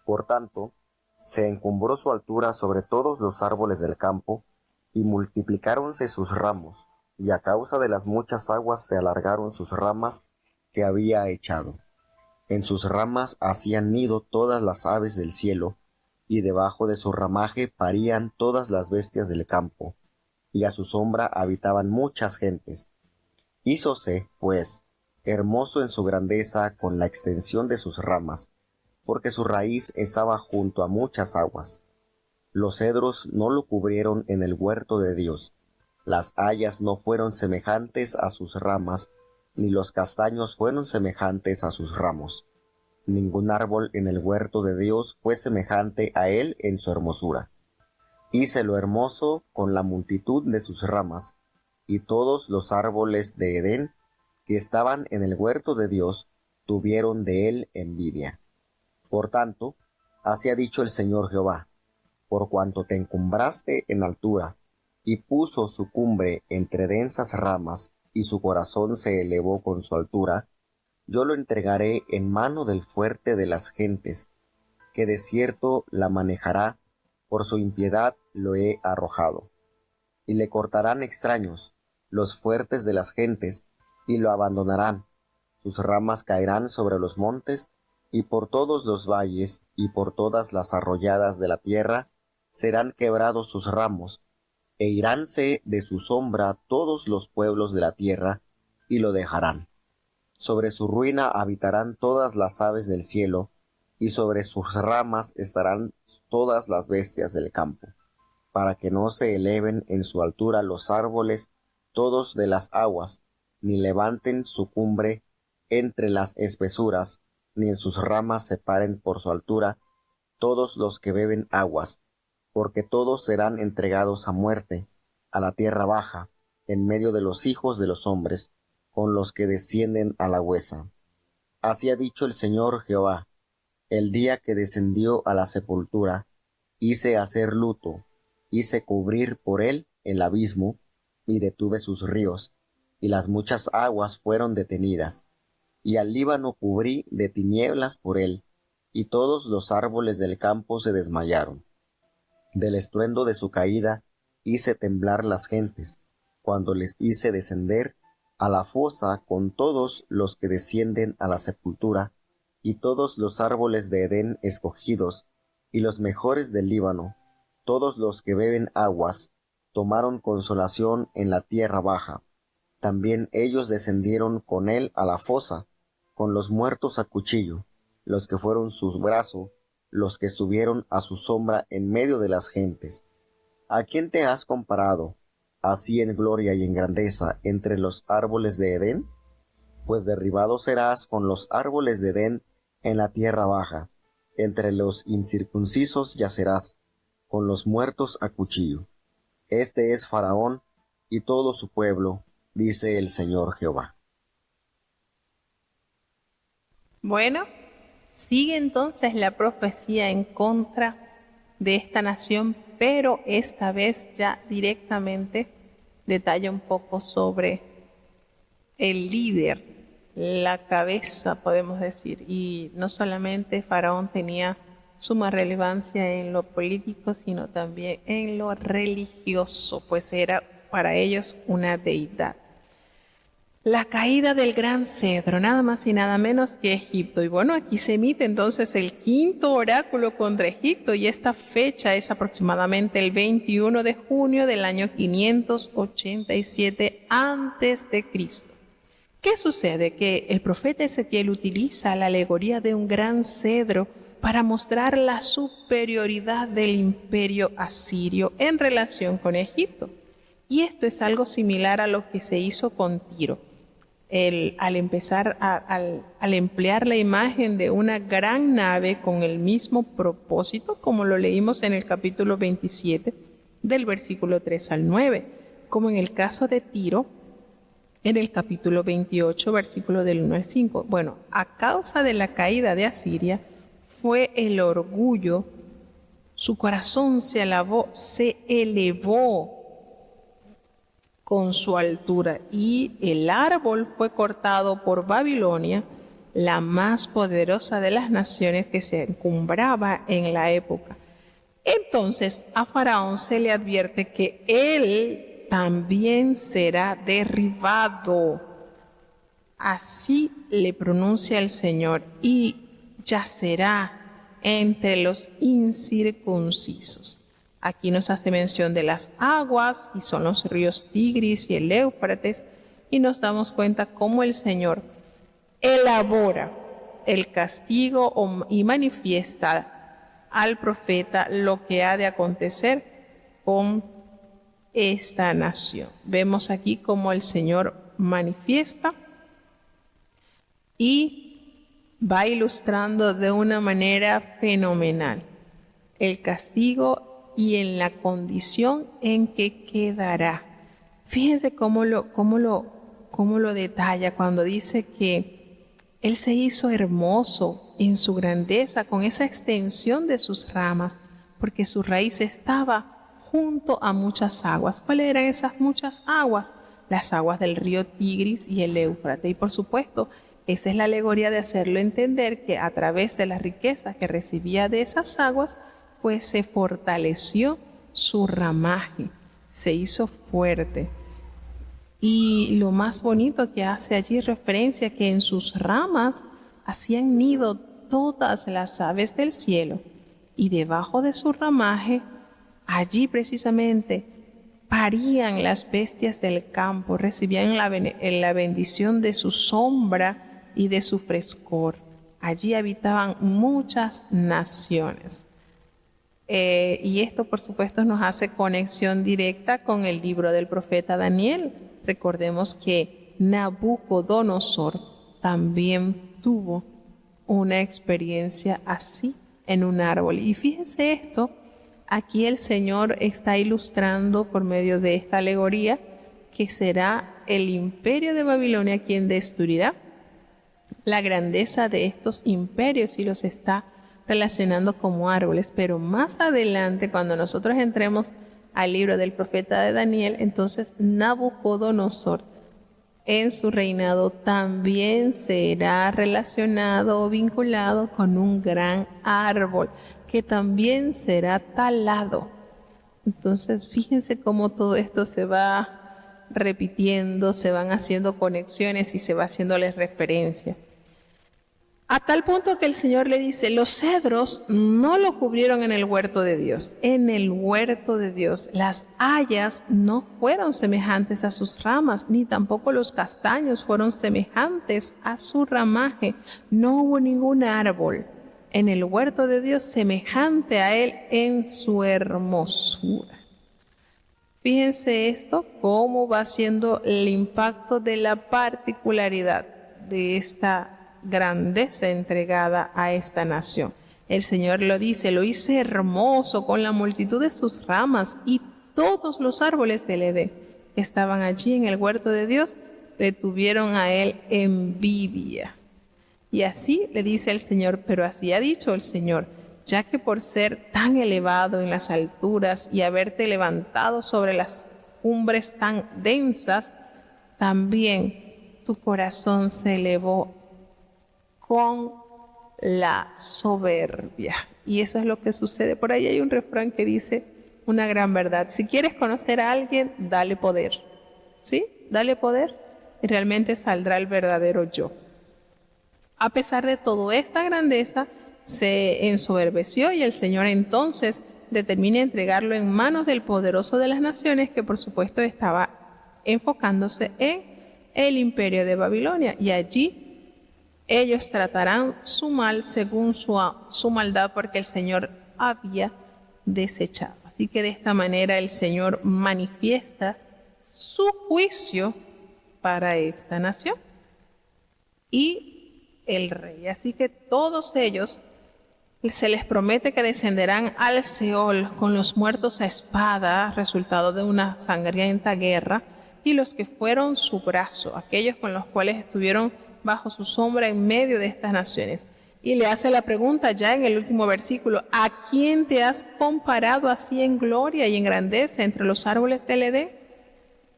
Por tanto, se encumbró su altura sobre todos los árboles del campo, y multiplicáronse sus ramos, y a causa de las muchas aguas se alargaron sus ramas que había echado. En sus ramas hacían nido todas las aves del cielo, y debajo de su ramaje parían todas las bestias del campo, y a su sombra habitaban muchas gentes. Hízose, pues, hermoso en su grandeza con la extensión de sus ramas, porque su raíz estaba junto a muchas aguas. Los cedros no lo cubrieron en el huerto de Dios, las hayas no fueron semejantes a sus ramas, ni los castaños fueron semejantes a sus ramos. Ningún árbol en el huerto de Dios fue semejante a él en su hermosura. Hícelo hermoso con la multitud de sus ramas, y todos los árboles de Edén que estaban en el huerto de Dios tuvieron de él envidia. Por tanto, así ha dicho el Señor Jehová: por cuanto te encumbraste en altura, y puso su cumbre entre densas ramas, y su corazón se elevó con su altura, yo lo entregaré en mano del fuerte de las gentes, que de cierto la manejará, por su impiedad lo he arrojado. Y le cortarán extraños, los fuertes de las gentes, y lo abandonarán. Sus ramas caerán sobre los montes, y por todos los valles, y por todas las arroyadas de la tierra, serán quebrados sus ramos, e iránse de su sombra todos los pueblos de la tierra, y lo dejarán. Sobre su ruina habitarán todas las aves del cielo, y sobre sus ramas estarán todas las bestias del campo. para que no se eleven en su altura los árboles todos de las aguas, ni levanten su cumbre entre las espesuras, ni en sus ramas se paren por su altura todos los que beben aguas, porque todos serán entregados a muerte, a la tierra baja, en medio de los hijos de los hombres, con los que descienden a la huesa. Así ha dicho el Señor Jehová: el día que descendió a la sepultura, hice hacer luto, hice cubrir por él el abismo, y detuve sus ríos, y las muchas aguas fueron detenidas, y al Líbano cubrí de tinieblas por él, y todos los árboles del campo se desmayaron. Del estruendo de su caída hice temblar las gentes, cuando les hice descender a la fosa con todos los que descienden a la sepultura, y todos los árboles de Edén escogidos, y los mejores del Líbano, todos los que beben aguas, tomaron consolación en la tierra baja. También ellos descendieron con él a la fosa, con los muertos a cuchillo, los que fueron sus brazos, los que estuvieron a su sombra en medio de las gentes. ¿A quién te has comparado, así en gloria y en grandeza, entre los árboles de Edén? Pues derribado serás con los árboles de Edén en la tierra baja, entre los incircuncisos yacerás, con los muertos a cuchillo. Este es Faraón y todo su pueblo, dice el Señor Jehová.
Bueno, sigue entonces la profecía en contra de esta nación, pero esta vez ya directamente detalla un poco sobre el líder, la cabeza, podemos decir. Y no solamente Faraón tenía suma relevancia en lo político, sino también en lo religioso, pues era para ellos una deidad. La caída del gran cedro, nada más y nada menos que Egipto. Y bueno, aquí se emite entonces el quinto oráculo contra Egipto, y esta fecha es aproximadamente el 21 de junio del año 587 antes de Cristo. ¿Qué sucede? Que el profeta Ezequiel utiliza la alegoría de un gran cedro para mostrar la superioridad del imperio asirio en relación con Egipto. Y esto es algo similar a lo que se hizo con Tiro. Al emplear la imagen de una gran nave con el mismo propósito, como lo leímos en el capítulo 27, del versículo 3 al 9, como en el caso de Tiro, en el capítulo 28, versículo del 1 al 5. Bueno, a causa de la caída de Asiria, fue el orgullo, su corazón se elevó con su altura, y el árbol fue cortado por Babilonia, la más poderosa de las naciones que se encumbraba en la época. Entonces a Faraón se le advierte que él también será derribado. Así le pronuncia el Señor, y yacerá entre los incircuncisos. Aquí nos hace mención de las aguas, y son los ríos Tigris y el Éufrates, y nos damos cuenta cómo el Señor elabora el castigo y manifiesta al profeta lo que ha de acontecer con esta nación. Vemos aquí cómo el Señor manifiesta y va ilustrando de una manera fenomenal el castigo y en la condición en que quedará. Fíjense cómo lo detalla cuando dice que Él se hizo hermoso en su grandeza con esa extensión de sus ramas, porque su raíz estaba junto a muchas aguas. ¿Cuáles eran esas muchas aguas? Las aguas del río Tigris y el Éufrates. Y por supuesto, esa es la alegoría de hacerlo entender que a través de las riquezas que recibía de esas aguas, pues se fortaleció su ramaje, se hizo fuerte. Y lo más bonito que hace allí referencia que en sus ramas hacían nido todas las aves del cielo, y debajo de su ramaje, allí precisamente, parían las bestias del campo, recibían la bendición de su sombra y de su frescor. Allí habitaban muchas naciones. Y esto, por supuesto, nos hace conexión directa con el libro del profeta Daniel. Recordemos que Nabucodonosor también tuvo una experiencia así en un árbol. Y fíjense esto, aquí el Señor está ilustrando por medio de esta alegoría que será el imperio de Babilonia quien destruirá la grandeza de estos imperios y los está relacionando como árboles. Pero más adelante, cuando nosotros entremos al libro del profeta de Daniel, entonces Nabucodonosor en su reinado también será relacionado o vinculado con un gran árbol que también será talado. Entonces, fíjense cómo todo esto se va repitiendo, se van haciendo conexiones y se va haciéndoles referencia. A tal punto que el Señor le dice, los cedros no lo cubrieron en el huerto de Dios. En el huerto de Dios, las hayas no fueron semejantes a sus ramas, ni tampoco los castaños fueron semejantes a su ramaje. No hubo ningún árbol en el huerto de Dios semejante a él en su hermosura. Fíjense esto, cómo va siendo el impacto de la particularidad de esta grandeza entregada a esta nación. El Señor lo dice, lo hice hermoso con la multitud de sus ramas, y todos los árboles del Edén que estaban allí en el huerto de Dios le tuvieron a él envidia. Y así le dice el Señor, pero así ha dicho el Señor, ya que por ser tan elevado en las alturas y haberte levantado sobre las cumbres tan densas, también tu corazón se elevó con la soberbia. Y eso es lo que sucede. Por ahí hay un refrán que dice una gran verdad. Si quieres conocer a alguien, dale poder. ¿Sí? Dale poder y realmente saldrá el verdadero yo. A pesar de toda esta grandeza, se ensoberbeció y el Señor entonces determina entregarlo en manos del poderoso de las naciones, que por supuesto estaba enfocándose en el imperio de Babilonia. Y allí ellos tratarán su mal según su maldad, porque el Señor había desechado. Así que de esta manera el Señor manifiesta su juicio para esta nación y el rey. Así que todos ellos se les promete que descenderán al Seol con los muertos a espada, resultado de una sangrienta guerra, y los que fueron su brazo, aquellos con los cuales estuvieron bajo su sombra en medio de estas naciones. Y le hace la pregunta ya en el último versículo, ¿a quién te has comparado así en gloria y en grandeza entre los árboles del Edén?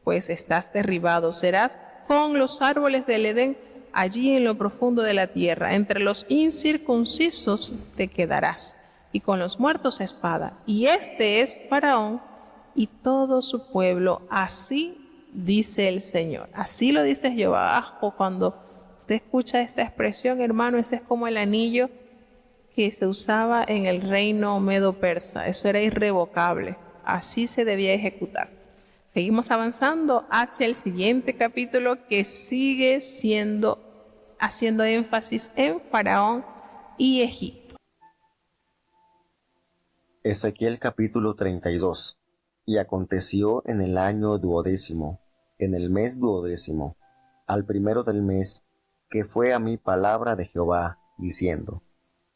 Pues estás derribado, serás con los árboles del Edén allí en lo profundo de la tierra, entre los incircuncisos te quedarás, y con los muertos a espada. Y este es Faraón y todo su pueblo, así dice el Señor. Así lo dice Jehová. Cuando usted escucha esta expresión, hermano, ese es como el anillo que se usaba en el reino medo-persa. Eso era irrevocable. Así se debía ejecutar. Seguimos avanzando hacia el siguiente capítulo, que sigue haciendo énfasis en Faraón y Egipto.
Ezequiel capítulo 32. Y aconteció en el año 12º, en el mes 12º, al primero del mes, que fue a mí palabra de Jehová, diciendo: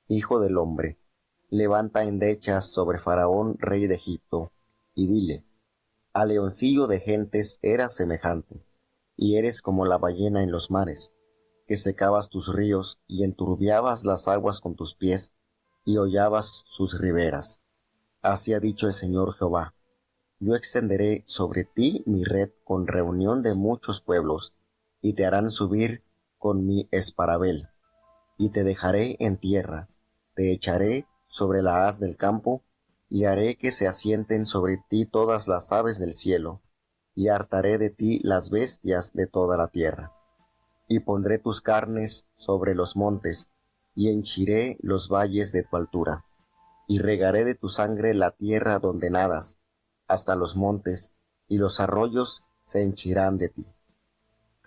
Hijo del hombre, levanta endechas sobre Faraón, rey de Egipto, y dile: a leoncillo de gentes eras semejante, y eres como la ballena en los mares, que secabas tus ríos y enturbiabas las aguas con tus pies, y hollabas sus riberas. Así ha dicho el Señor Jehová: yo extenderé sobre ti mi red con reunión de muchos pueblos, y te harán subir con mi esparabel, y te dejaré en tierra, te echaré sobre la haz del campo, y haré que se asienten sobre ti todas las aves del cielo, y hartaré de ti las bestias de toda la tierra. Y pondré tus carnes sobre los montes, y henchiré los valles de tu altura, y regaré de tu sangre la tierra donde nadas, hasta los montes, y los arroyos se henchirán de ti.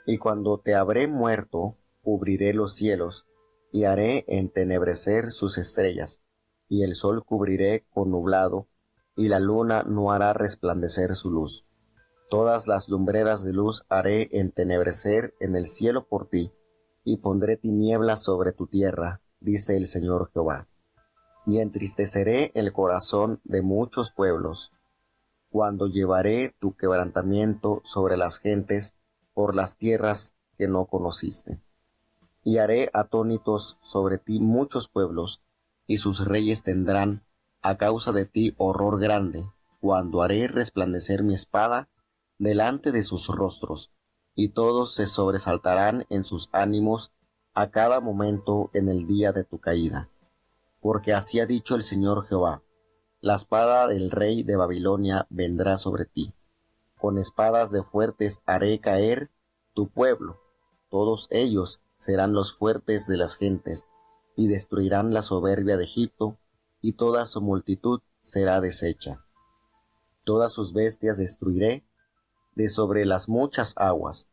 Y cuando te habré muerto, cubriré los cielos, y haré entenebrecer sus estrellas, y el sol cubriré con nublado, y la luna no hará resplandecer su luz. Todas las lumbreras de luz haré entenebrecer en el cielo por ti, y pondré tinieblas sobre tu tierra, dice el Señor Jehová. Y entristeceré el corazón de muchos pueblos, cuando llevaré tu quebrantamiento sobre las gentes por las tierras que no conociste. Y haré atónitos sobre ti muchos pueblos, y sus reyes tendrán a causa de ti horror grande, cuando haré resplandecer mi espada delante de sus rostros, y todos se sobresaltarán en sus ánimos a cada momento en el día de tu caída. Porque así ha dicho el Señor Jehová: la espada del rey de Babilonia vendrá sobre ti. Con espadas de fuertes haré caer tu pueblo. Todos ellos serán los fuertes de las gentes, y destruirán la soberbia de Egipto, y toda su multitud será deshecha. Todas sus bestias destruiré de sobre las muchas aguas,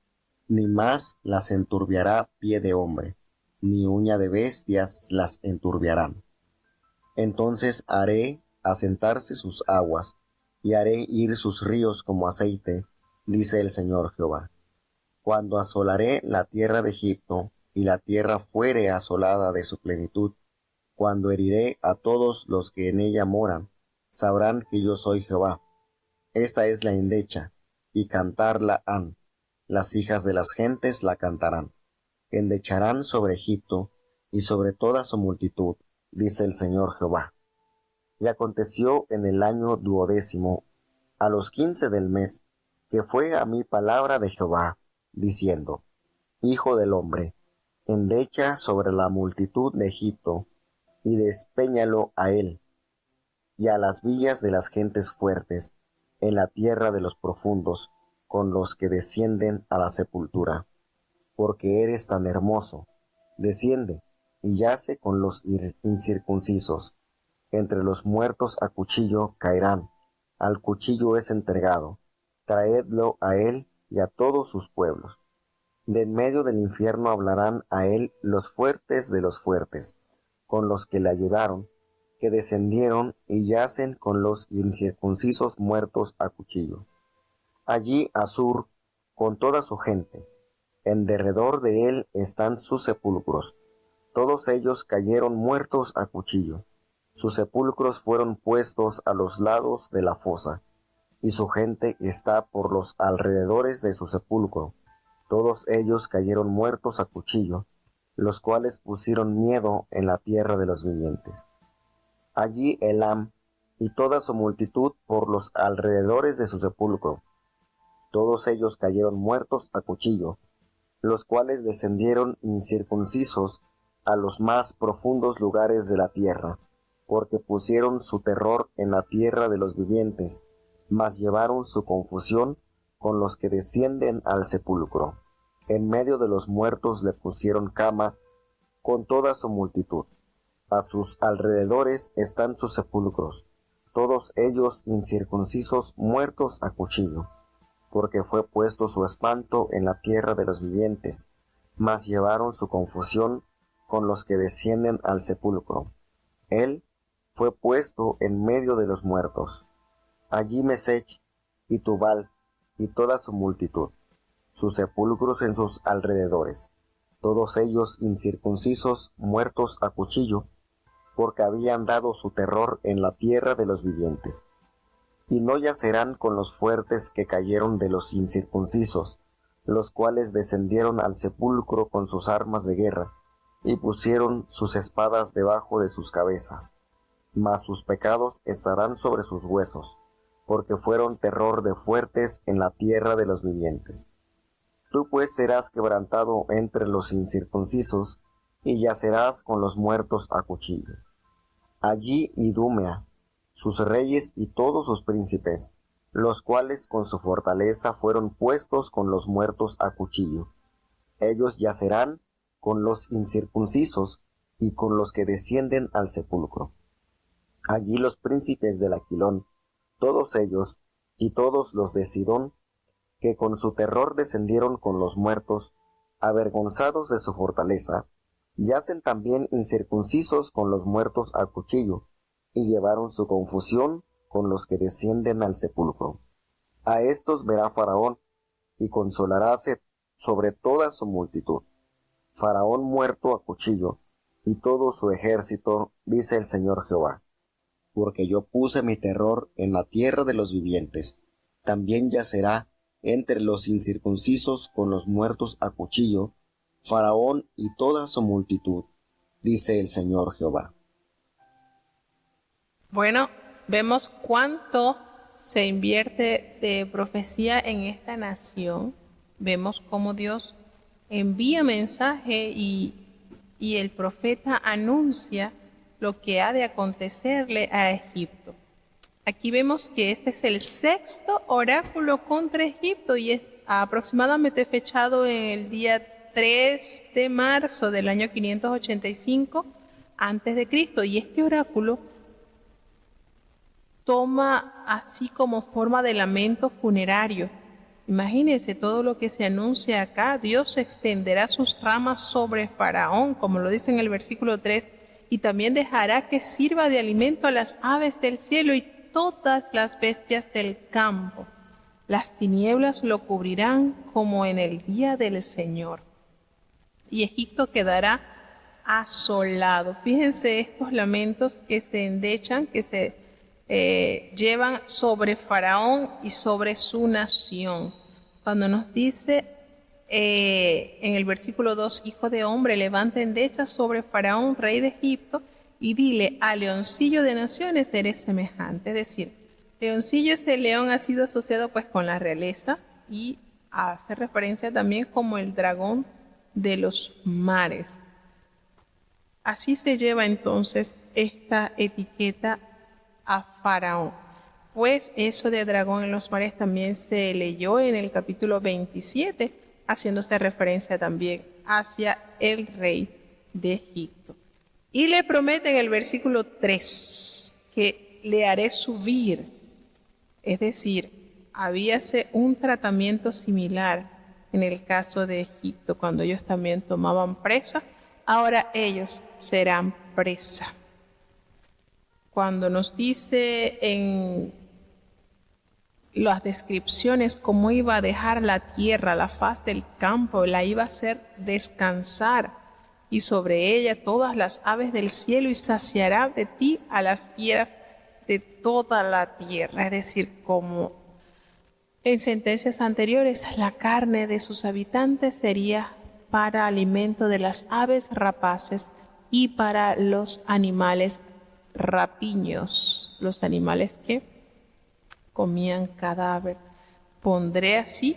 ni más las enturbiará pie de hombre, ni uña de bestias las enturbiarán. Entonces haré asentarse sus aguas, y haré ir sus ríos como aceite, dice el Señor Jehová. Cuando asolaré la tierra de Egipto, y la tierra fuere asolada de su plenitud, cuando heriré a todos los que en ella moran, sabrán que yo soy Jehová. Esta es la endecha, y cantarla han. Las hijas de las gentes la cantarán. Endecharán sobre Egipto, y sobre toda su multitud, dice el Señor Jehová. Y aconteció en el año 12º, a los 15 del mes, que fue a mí palabra de Jehová, diciendo: Hijo del hombre, endecha sobre la multitud de Egipto, y despéñalo a él, y a las villas de las gentes fuertes, en la tierra de los profundos, con los que descienden a la sepultura. Porque eres tan hermoso, desciende, y yace con los incircuncisos. Entre los muertos a cuchillo caerán, al cuchillo es entregado, traedlo a él y a todos sus pueblos. De en medio del infierno hablarán a él los fuertes de los fuertes, con los que le ayudaron, que descendieron y yacen con los incircuncisos muertos a cuchillo. Allí Asur, con toda su gente, en derredor de él están sus sepulcros. Todos ellos cayeron muertos a cuchillo. Sus sepulcros fueron puestos a los lados de la fosa, y su gente está por los alrededores de su sepulcro. Todos ellos cayeron muertos a cuchillo, los cuales pusieron miedo en la tierra de los vivientes. Allí Elam y toda su multitud por los alrededores de su sepulcro. Todos ellos cayeron muertos a cuchillo, los cuales descendieron incircuncisos a los más profundos lugares de la tierra, porque pusieron su terror en la tierra de los vivientes, mas llevaron su confusión con los que descienden al sepulcro. En medio de los muertos le pusieron cama con toda su multitud. A sus alrededores están sus sepulcros, todos ellos incircuncisos muertos a cuchillo, porque fue puesto su espanto en la tierra de los vivientes, mas llevaron su confusión con los que descienden al sepulcro. Él fue puesto en medio de los muertos. Allí Mesech y Tubal y toda su multitud, sus sepulcros en sus alrededores, todos ellos incircuncisos, muertos a cuchillo, porque habían dado su terror en la tierra de los vivientes. Y no yacerán con los fuertes que cayeron de los incircuncisos, los cuales descendieron al sepulcro con sus armas de guerra, y pusieron sus espadas debajo de sus cabezas. Mas sus pecados estarán sobre sus huesos, porque fueron terror de fuertes en la tierra de los vivientes. Tú pues serás quebrantado entre los incircuncisos, y yacerás con los muertos a cuchillo. Allí Idumea, sus reyes y todos sus príncipes, los cuales con su fortaleza fueron puestos con los muertos a cuchillo. Ellos yacerán con los incircuncisos y con los que descienden al sepulcro. Allí los príncipes del Aquilón, todos ellos, y todos los de Sidón, que con su terror descendieron con los muertos, avergonzados de su fortaleza, yacen también incircuncisos con los muertos a cuchillo, y llevaron su confusión con los que descienden al sepulcro. A estos verá Faraón, y consolaráse sobre toda su multitud. Faraón muerto a cuchillo, y todo su ejército, dice el Señor Jehová. Porque yo puse mi terror en la tierra de los vivientes, también yacerá entre los incircuncisos con los muertos a cuchillo, Faraón y toda su multitud, dice el Señor Jehová.
Bueno, vemos cuánto se invierte de profecía en esta nación. Vemos cómo Dios envía mensaje y el profeta anuncia lo que ha de acontecerle a Egipto. Aquí vemos que este es el sexto oráculo contra Egipto y es aproximadamente fechado en el día 3 de marzo del año 585 a.C. Y este oráculo toma así como forma de lamento funerario. Imagínense todo lo que se anuncia acá. Dios extenderá sus ramas sobre Faraón, como lo dice en el versículo 3, y también dejará que sirva de alimento a las aves del cielo y todas las bestias del campo. Las tinieblas lo cubrirán como en el día del Señor, y Egipto quedará asolado. Fíjense estos lamentos que se endechan, que se llevan sobre Faraón y sobre su nación. Cuando nos dice en el versículo 2, hijo de hombre, levanta endechas sobre Faraón, rey de Egipto, y dile, a leoncillo de naciones eres semejante. Es decir, leoncillo, ese león ha sido asociado pues con la realeza y hace referencia también como el dragón de los mares. Así se lleva entonces esta etiqueta a Faraón. Pues eso de dragón en los mares también se leyó en el capítulo 27, haciéndose referencia también hacia el rey de Egipto. Y le promete en el versículo 3 que le haré subir. Es decir, habíase un tratamiento similar en el caso de Egipto, cuando ellos también tomaban presa, ahora ellos serán presa. Cuando nos dice en las descripciones cómo iba a dejar la tierra, la faz del campo, la iba a hacer descansar, y sobre ella todas las aves del cielo, y saciará de ti a las fieras de toda la tierra. Es decir, como en sentencias anteriores, la carne de sus habitantes sería para alimento de las aves rapaces y para los animales rapiños, los animales que comían cadáver. Pondré así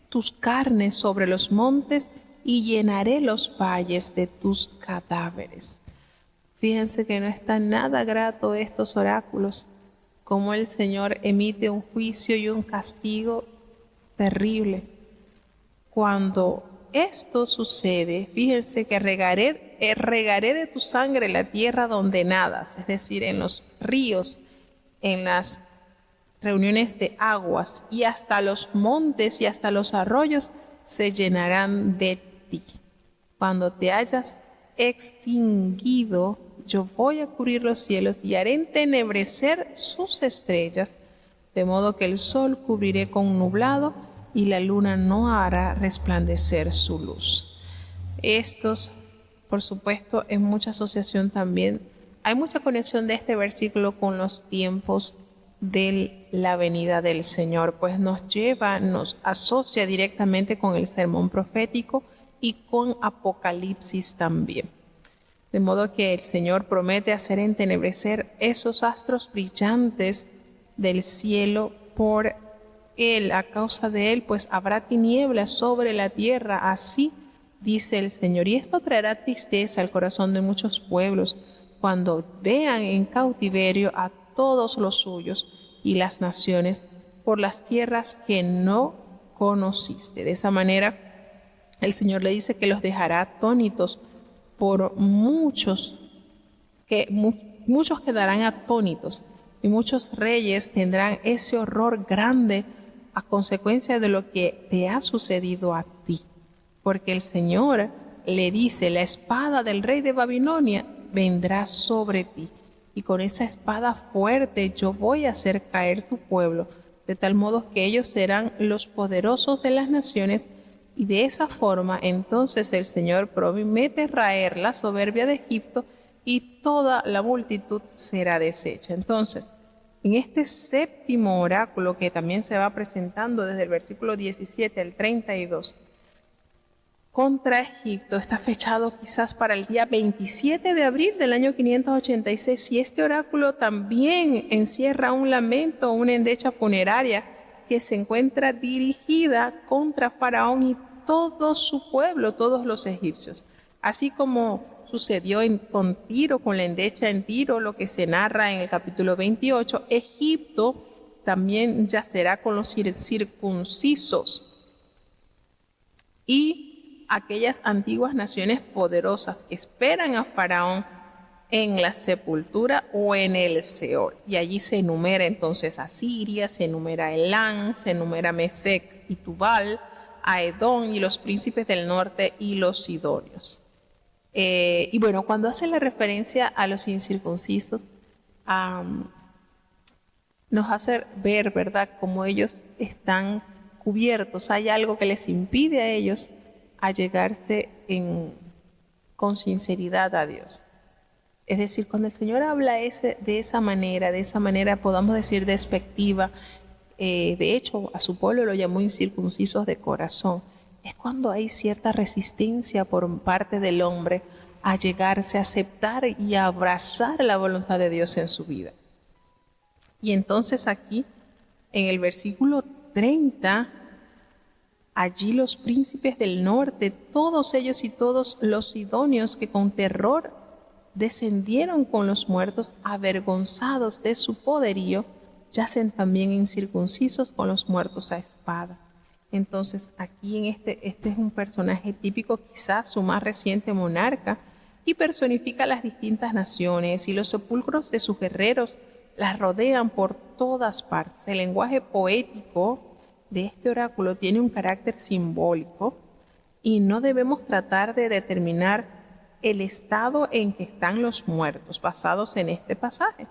tus carnes sobre los montes y llenaré los valles de tus cadáveres. Fíjense que no está nada grato estos oráculos, como el Señor emite un juicio y un castigo terrible. Cuando esto sucede, fíjense que regaré de tu sangre la tierra donde nadas, es decir, en los ríos, en las reuniones de aguas, y hasta los montes y hasta los arroyos se llenarán de ti. Cuando te hayas extinguido, yo voy a cubrir los cielos y haré entenebrecer sus estrellas, de modo que el sol cubriré con nublado y la luna no hará resplandecer su luz. Estos, por supuesto, en mucha asociación también, hay mucha conexión de este versículo con los tiempos de la venida del Señor, pues nos asocia directamente con el sermón profético y con Apocalipsis también. De modo que el Señor promete hacer entenebrecer esos astros brillantes del cielo por Él. A causa de Él, pues habrá tinieblas sobre la tierra, así dice el Señor. Y esto traerá tristeza al corazón de muchos pueblos cuando vean en cautiverio a todos los suyos y las naciones por las tierras que no conociste. De esa manera, el Señor le dice que los dejará atónitos por muchos quedarán atónitos, y muchos reyes tendrán ese horror grande a consecuencia de lo que te ha sucedido a ti. Porque el Señor le dice, la espada del rey de Babilonia vendrá sobre ti. y con esa espada fuerte yo voy a hacer caer tu pueblo, de tal modo que ellos serán los poderosos de las naciones, y de esa forma entonces el Señor promete raer la soberbia de Egipto y toda la multitud será deshecha. Entonces, en este séptimo oráculo que también se va presentando desde el versículo 17 al 32, contra Egipto, está fechado quizás para el día 27 de abril del año 586, y este oráculo también encierra un lamento, una endecha funeraria que se encuentra dirigida contra Faraón y todo su pueblo, todos los egipcios. Así como sucedió con Tiro, con la endecha en Tiro, lo que se narra en el capítulo 28, Egipto también yacerá con los circuncisos y aquellas antiguas naciones poderosas que esperan a Faraón en la sepultura o en el Seol. Y allí se enumera entonces a Siria, se enumera Elán, se enumera Mesec y Tubal, a Edom y los príncipes del norte y los sidonios. Y bueno, cuando hace la referencia a los incircuncisos, nos hace ver, ¿verdad?, cómo ellos están cubiertos. Hay algo que les impide a ellos allegarse con sinceridad a Dios. Es decir, cuando el Señor habla de esa manera, podamos decir despectiva, de hecho a su pueblo lo llamó incircuncisos de corazón, es cuando hay cierta resistencia por parte del hombre a llegarse, a aceptar y a abrazar la voluntad de Dios en su vida. Y entonces aquí, en el versículo 30, allí los príncipes del norte, todos ellos y todos los sidonios que con terror descendieron con los muertos, avergonzados de su poderío, yacen también incircuncisos con los muertos a espada. Entonces aquí en este es un personaje típico, quizás su más reciente monarca, y personifica las distintas naciones, y los sepulcros de sus guerreros las rodean por todas partes. El lenguaje poético de este oráculo tiene un carácter simbólico y no debemos tratar de determinar el estado en que están los muertos basados en este pasaje,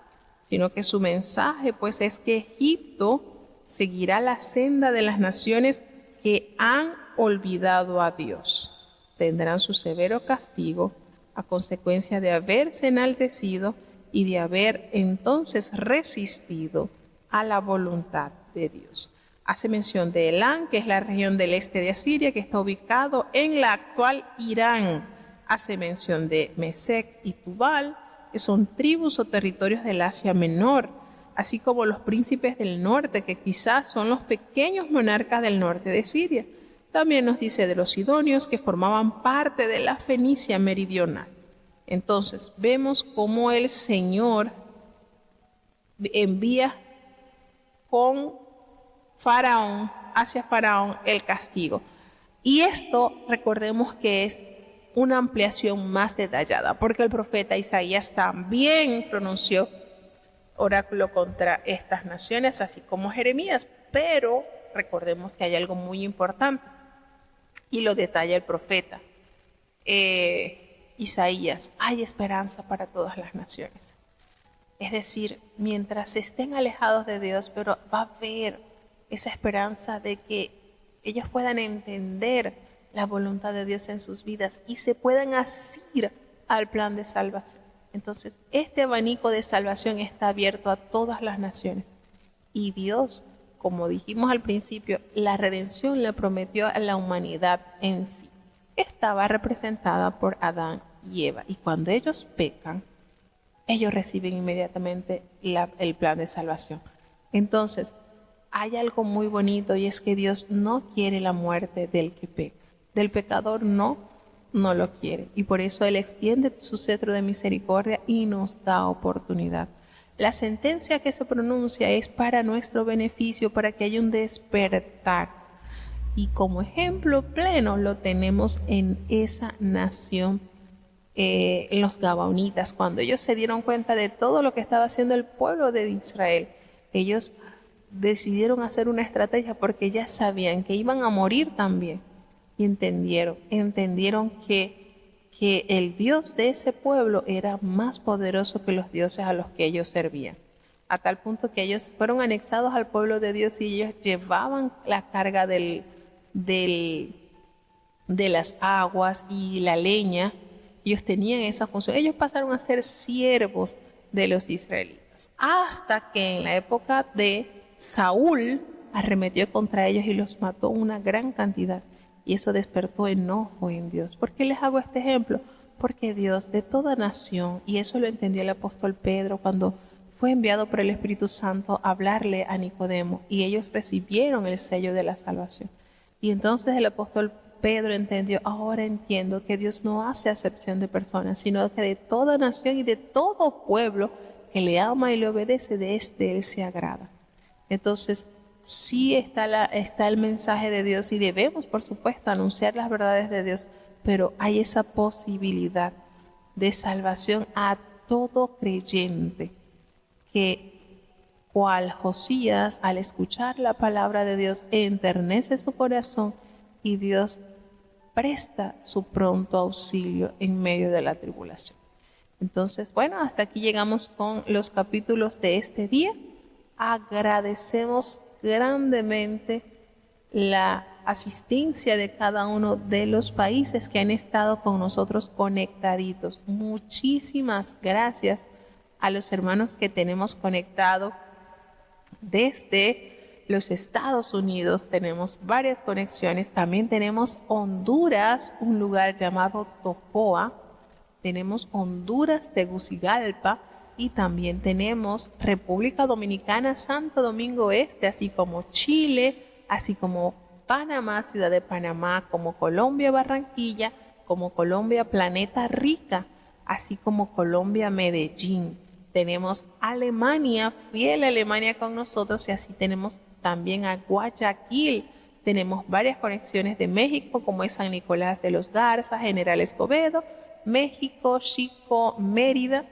sino que su mensaje pues es que Egipto seguirá la senda de las naciones que han olvidado a Dios. Tendrán su severo castigo a consecuencia de haberse enaltecido y de haber entonces resistido a la voluntad de Dios. Hace mención de Elán, que es la región del este de Asiria, que está ubicado en la actual Irán. Hace mención de Mesec y Tubal, que son tribus o territorios del Asia Menor, así como los príncipes del norte, que quizás son los pequeños monarcas del norte de Siria. También nos dice de los sidonios, que formaban parte de la Fenicia meridional. Entonces vemos cómo el Señor envía con Faraón, hacia Faraón, el castigo. Y esto, recordemos que es una ampliación más detallada, porque el profeta Isaías también pronunció oráculo contra estas naciones, así como Jeremías, pero recordemos que hay algo muy importante, y lo detalla el profeta Isaías: hay esperanza para todas las naciones. Es decir, mientras estén alejados de Dios, pero va a haber esa esperanza de que ellos puedan entender la voluntad de Dios en sus vidas y se puedan asir al plan de salvación. Entonces, este abanico de salvación está abierto a todas las naciones. Y Dios, como dijimos al principio, la redención la prometió a la humanidad en sí. Estaba representada por Adán y Eva. Y cuando ellos pecan, ellos reciben inmediatamente el plan de salvación. Entonces, hay algo muy bonito, y es que Dios no quiere la muerte del que peca. Del pecador no lo quiere. Y por eso Él extiende su cetro de misericordia y nos da oportunidad. La sentencia que se pronuncia es para nuestro beneficio, para que haya un despertar. Y como ejemplo pleno lo tenemos en esa nación, en los Gabaonitas. Cuando ellos se dieron cuenta de todo lo que estaba haciendo el pueblo de Israel, ellos decidieron hacer una estrategia, porque ya sabían que iban a morir también. Y entendieron que que el Dios de ese pueblo era más poderoso que los dioses a los que ellos servían. A tal punto que ellos fueron anexados al pueblo de Dios y ellos llevaban la carga de las aguas y la leña. Ellos tenían esa función. Ellos pasaron a ser siervos de los israelitas. Hasta que en la época de Saúl arremetió contra ellos y los mató una gran cantidad. Y eso despertó enojo en Dios. ¿Por qué les hago este ejemplo? Porque Dios de toda nación, y eso lo entendió el apóstol Pedro cuando fue enviado por el Espíritu Santo a hablarle a Nicodemo, y ellos recibieron el sello de la salvación. Y entonces el apóstol Pedro entendió, ahora entiendo que Dios no hace acepción de personas, sino que de toda nación y de todo pueblo que le ama y le obedece, de Él se agrada. Entonces, sí está el mensaje de Dios y debemos, por supuesto, anunciar las verdades de Dios, pero hay esa posibilidad de salvación a todo creyente que, cual Josías, al escuchar la palabra de Dios, enternece su corazón y Dios presta su pronto auxilio en medio de la tribulación. Entonces, bueno, hasta aquí llegamos con los capítulos de este día. Agradecemos grandemente la asistencia de cada uno de los países que han estado con nosotros conectaditos. Muchísimas gracias a los hermanos que tenemos conectado desde los Estados Unidos. Tenemos varias conexiones. También tenemos Honduras, un lugar llamado Tocoa. Tenemos Honduras, Tegucigalpa. Y también tenemos República Dominicana, Santo Domingo Este, así como Chile, así como Panamá, Ciudad de Panamá, como Colombia, Barranquilla, como Colombia, Planeta Rica, así como Colombia, Medellín. Tenemos Alemania, fiel a Alemania con nosotros, y así tenemos también a Guayaquil. Tenemos varias conexiones de México, como es San Nicolás de los Garza, General Escobedo, México, Chico, Mérida.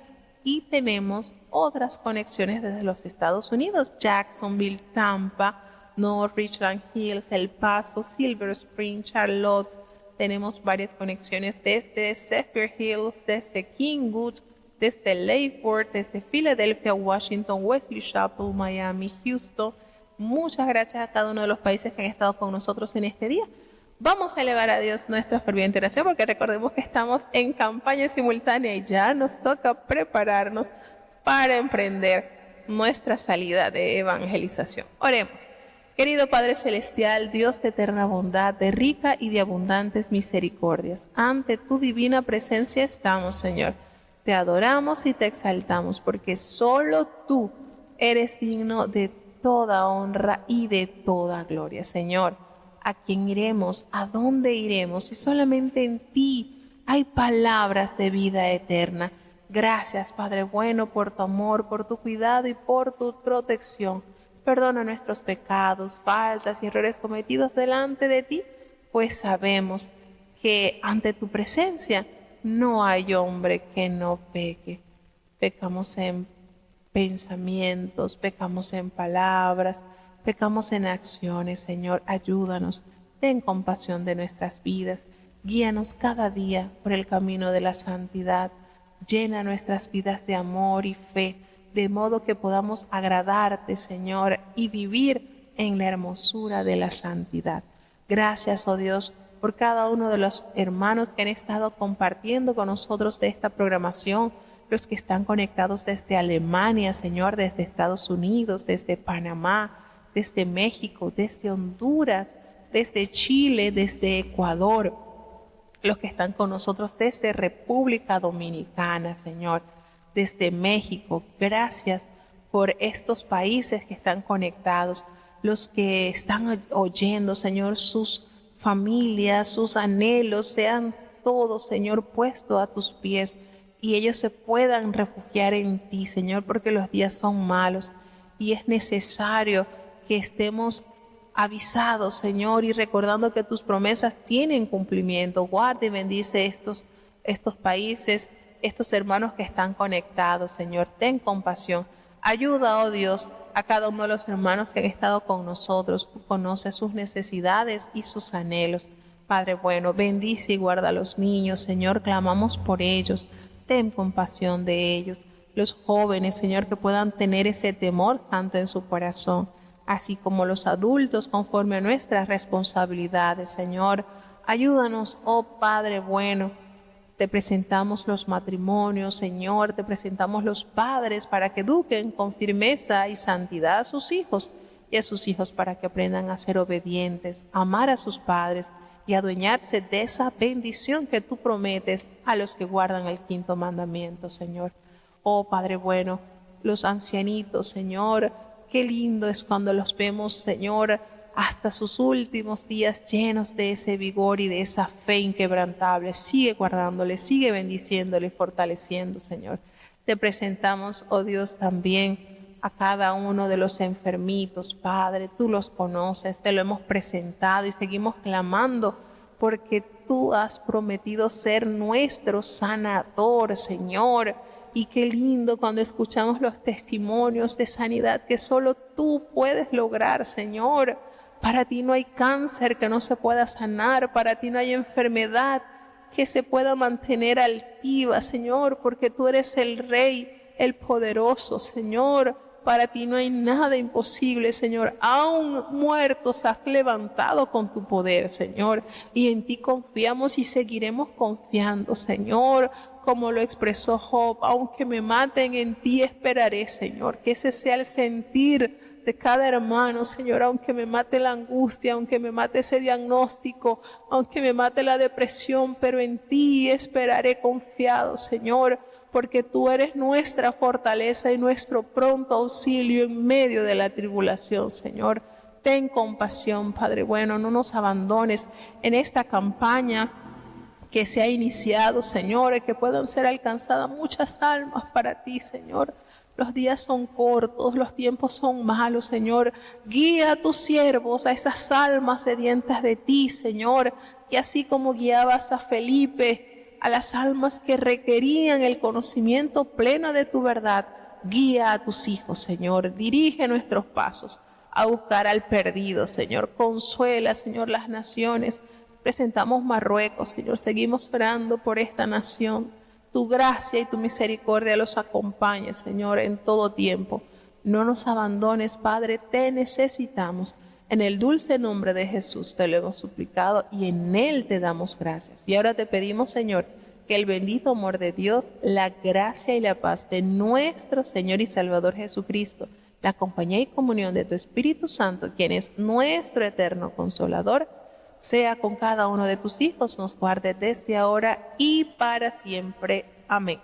Y tenemos otras conexiones desde los Estados Unidos, Jacksonville, Tampa, North Richland Hills, El Paso, Silver Spring, Charlotte. Tenemos varias conexiones desde Zephyr Hills, desde Kingwood, desde Lake Worth, desde Filadelfia, Washington, Wesley Chapel, Miami, Houston. Muchas gracias a cada uno de los países que han estado con nosotros en este día. Vamos a elevar a Dios nuestra ferviente oración, porque recordemos que estamos en campaña simultánea y ya nos toca prepararnos para emprender nuestra salida de evangelización. Oremos. Querido Padre Celestial, Dios de eterna bondad, de rica y de abundantes misericordias, ante tu divina presencia estamos, Señor. Te adoramos y te exaltamos, porque solo tú eres digno de toda honra y de toda gloria, Señor. ¿A quién iremos? ¿A dónde iremos? Si solamente en ti hay palabras de vida eterna. Gracias, Padre bueno, por tu amor, por tu cuidado y por tu protección. Perdona nuestros pecados, faltas y errores cometidos delante de ti, pues sabemos que ante tu presencia no hay hombre que no peque. Pecamos en pensamientos, pecamos en palabras, pecamos en acciones. Señor, ayúdanos, ten compasión de nuestras vidas, guíanos cada día por el camino de la santidad, llena nuestras vidas de amor y fe, de modo que podamos agradarte, Señor, y vivir en la hermosura de la santidad. Gracias, oh Dios, por cada uno de los hermanos que han estado compartiendo con nosotros de esta programación, los que están conectados desde Alemania, Señor, desde Estados Unidos, desde Panamá, desde México, desde Honduras, desde Chile, desde Ecuador, los que están con nosotros desde República Dominicana, Señor, desde México. Gracias por estos países que están conectados, los que están oyendo, Señor, sus familias, sus anhelos, sean todos, Señor, puestos a tus pies y ellos se puedan refugiar en ti, Señor, porque los días son malos y es necesario que estemos avisados, Señor, y recordando que tus promesas tienen cumplimiento. Guarda y bendice estos países, estos hermanos que están conectados, Señor. Ten compasión. Ayuda, oh Dios, a cada uno de los hermanos que han estado con nosotros. Tú conoces sus necesidades y sus anhelos. Padre bueno, bendice y guarda a los niños, Señor, clamamos por ellos, ten compasión de ellos. Los jóvenes, Señor, que puedan tener ese temor santo en su corazón, así como los adultos conforme a nuestras responsabilidades, Señor. Ayúdanos, oh Padre bueno. Te presentamos los matrimonios, Señor, te presentamos los padres para que eduquen con firmeza y santidad a sus hijos y a sus hijos para que aprendan a ser obedientes, a amar a sus padres y adueñarse de esa bendición que tú prometes a los que guardan el quinto mandamiento, Señor. Oh Padre bueno, los ancianitos, Señor, qué lindo es cuando los vemos, Señor, hasta sus últimos días llenos de ese vigor y de esa fe inquebrantable. Sigue guardándoles, sigue bendiciéndoles, fortaleciendo, Señor. Te presentamos, oh Dios, también a cada uno de los enfermitos, Padre. Tú los conoces, te lo hemos presentado y seguimos clamando porque tú has prometido ser nuestro sanador, Señor. Y qué lindo cuando escuchamos los testimonios de sanidad que solo tú puedes lograr, Señor. Para ti no hay cáncer que no se pueda sanar, para ti no hay enfermedad que se pueda mantener altiva, Señor, porque tú eres el Rey, el poderoso, Señor. Para ti no hay nada imposible, Señor. Aún muertos has levantado con tu poder, Señor. Y en ti confiamos y seguiremos confiando, Señor. Como lo expresó Job, aunque me maten, en ti esperaré, Señor. Que ese sea el sentir de cada hermano, Señor. Aunque me mate la angustia, aunque me mate ese diagnóstico, aunque me mate la depresión, pero en ti esperaré confiado, Señor. Porque tú eres nuestra fortaleza y nuestro pronto auxilio en medio de la tribulación, Señor. Ten compasión, Padre bueno, no nos abandones en esta campaña que se ha iniciado, Señor, y que puedan ser alcanzadas muchas almas para ti, Señor. Los días son cortos, los tiempos son malos, Señor. Guía a tus siervos, a esas almas sedientas de ti, Señor, y así como guiabas a Felipe, a las almas que requerían el conocimiento pleno de tu verdad, guía a tus hijos, Señor. Dirige nuestros pasos a buscar al perdido, Señor. Consuela, Señor, las naciones. Presentamos Marruecos, Señor. Seguimos orando por esta nación. Tu gracia y tu misericordia los acompañe, Señor, en todo tiempo. No nos abandones, Padre, te necesitamos. En el dulce nombre de Jesús te lo hemos suplicado y en Él te damos gracias. Y ahora te pedimos, Señor, que el bendito amor de Dios, la gracia y la paz de nuestro Señor y Salvador Jesucristo, la compañía y comunión de tu Espíritu Santo, quien es nuestro eterno Consolador, sea con cada uno de tus hijos, nos guarde desde ahora y para siempre. Amén.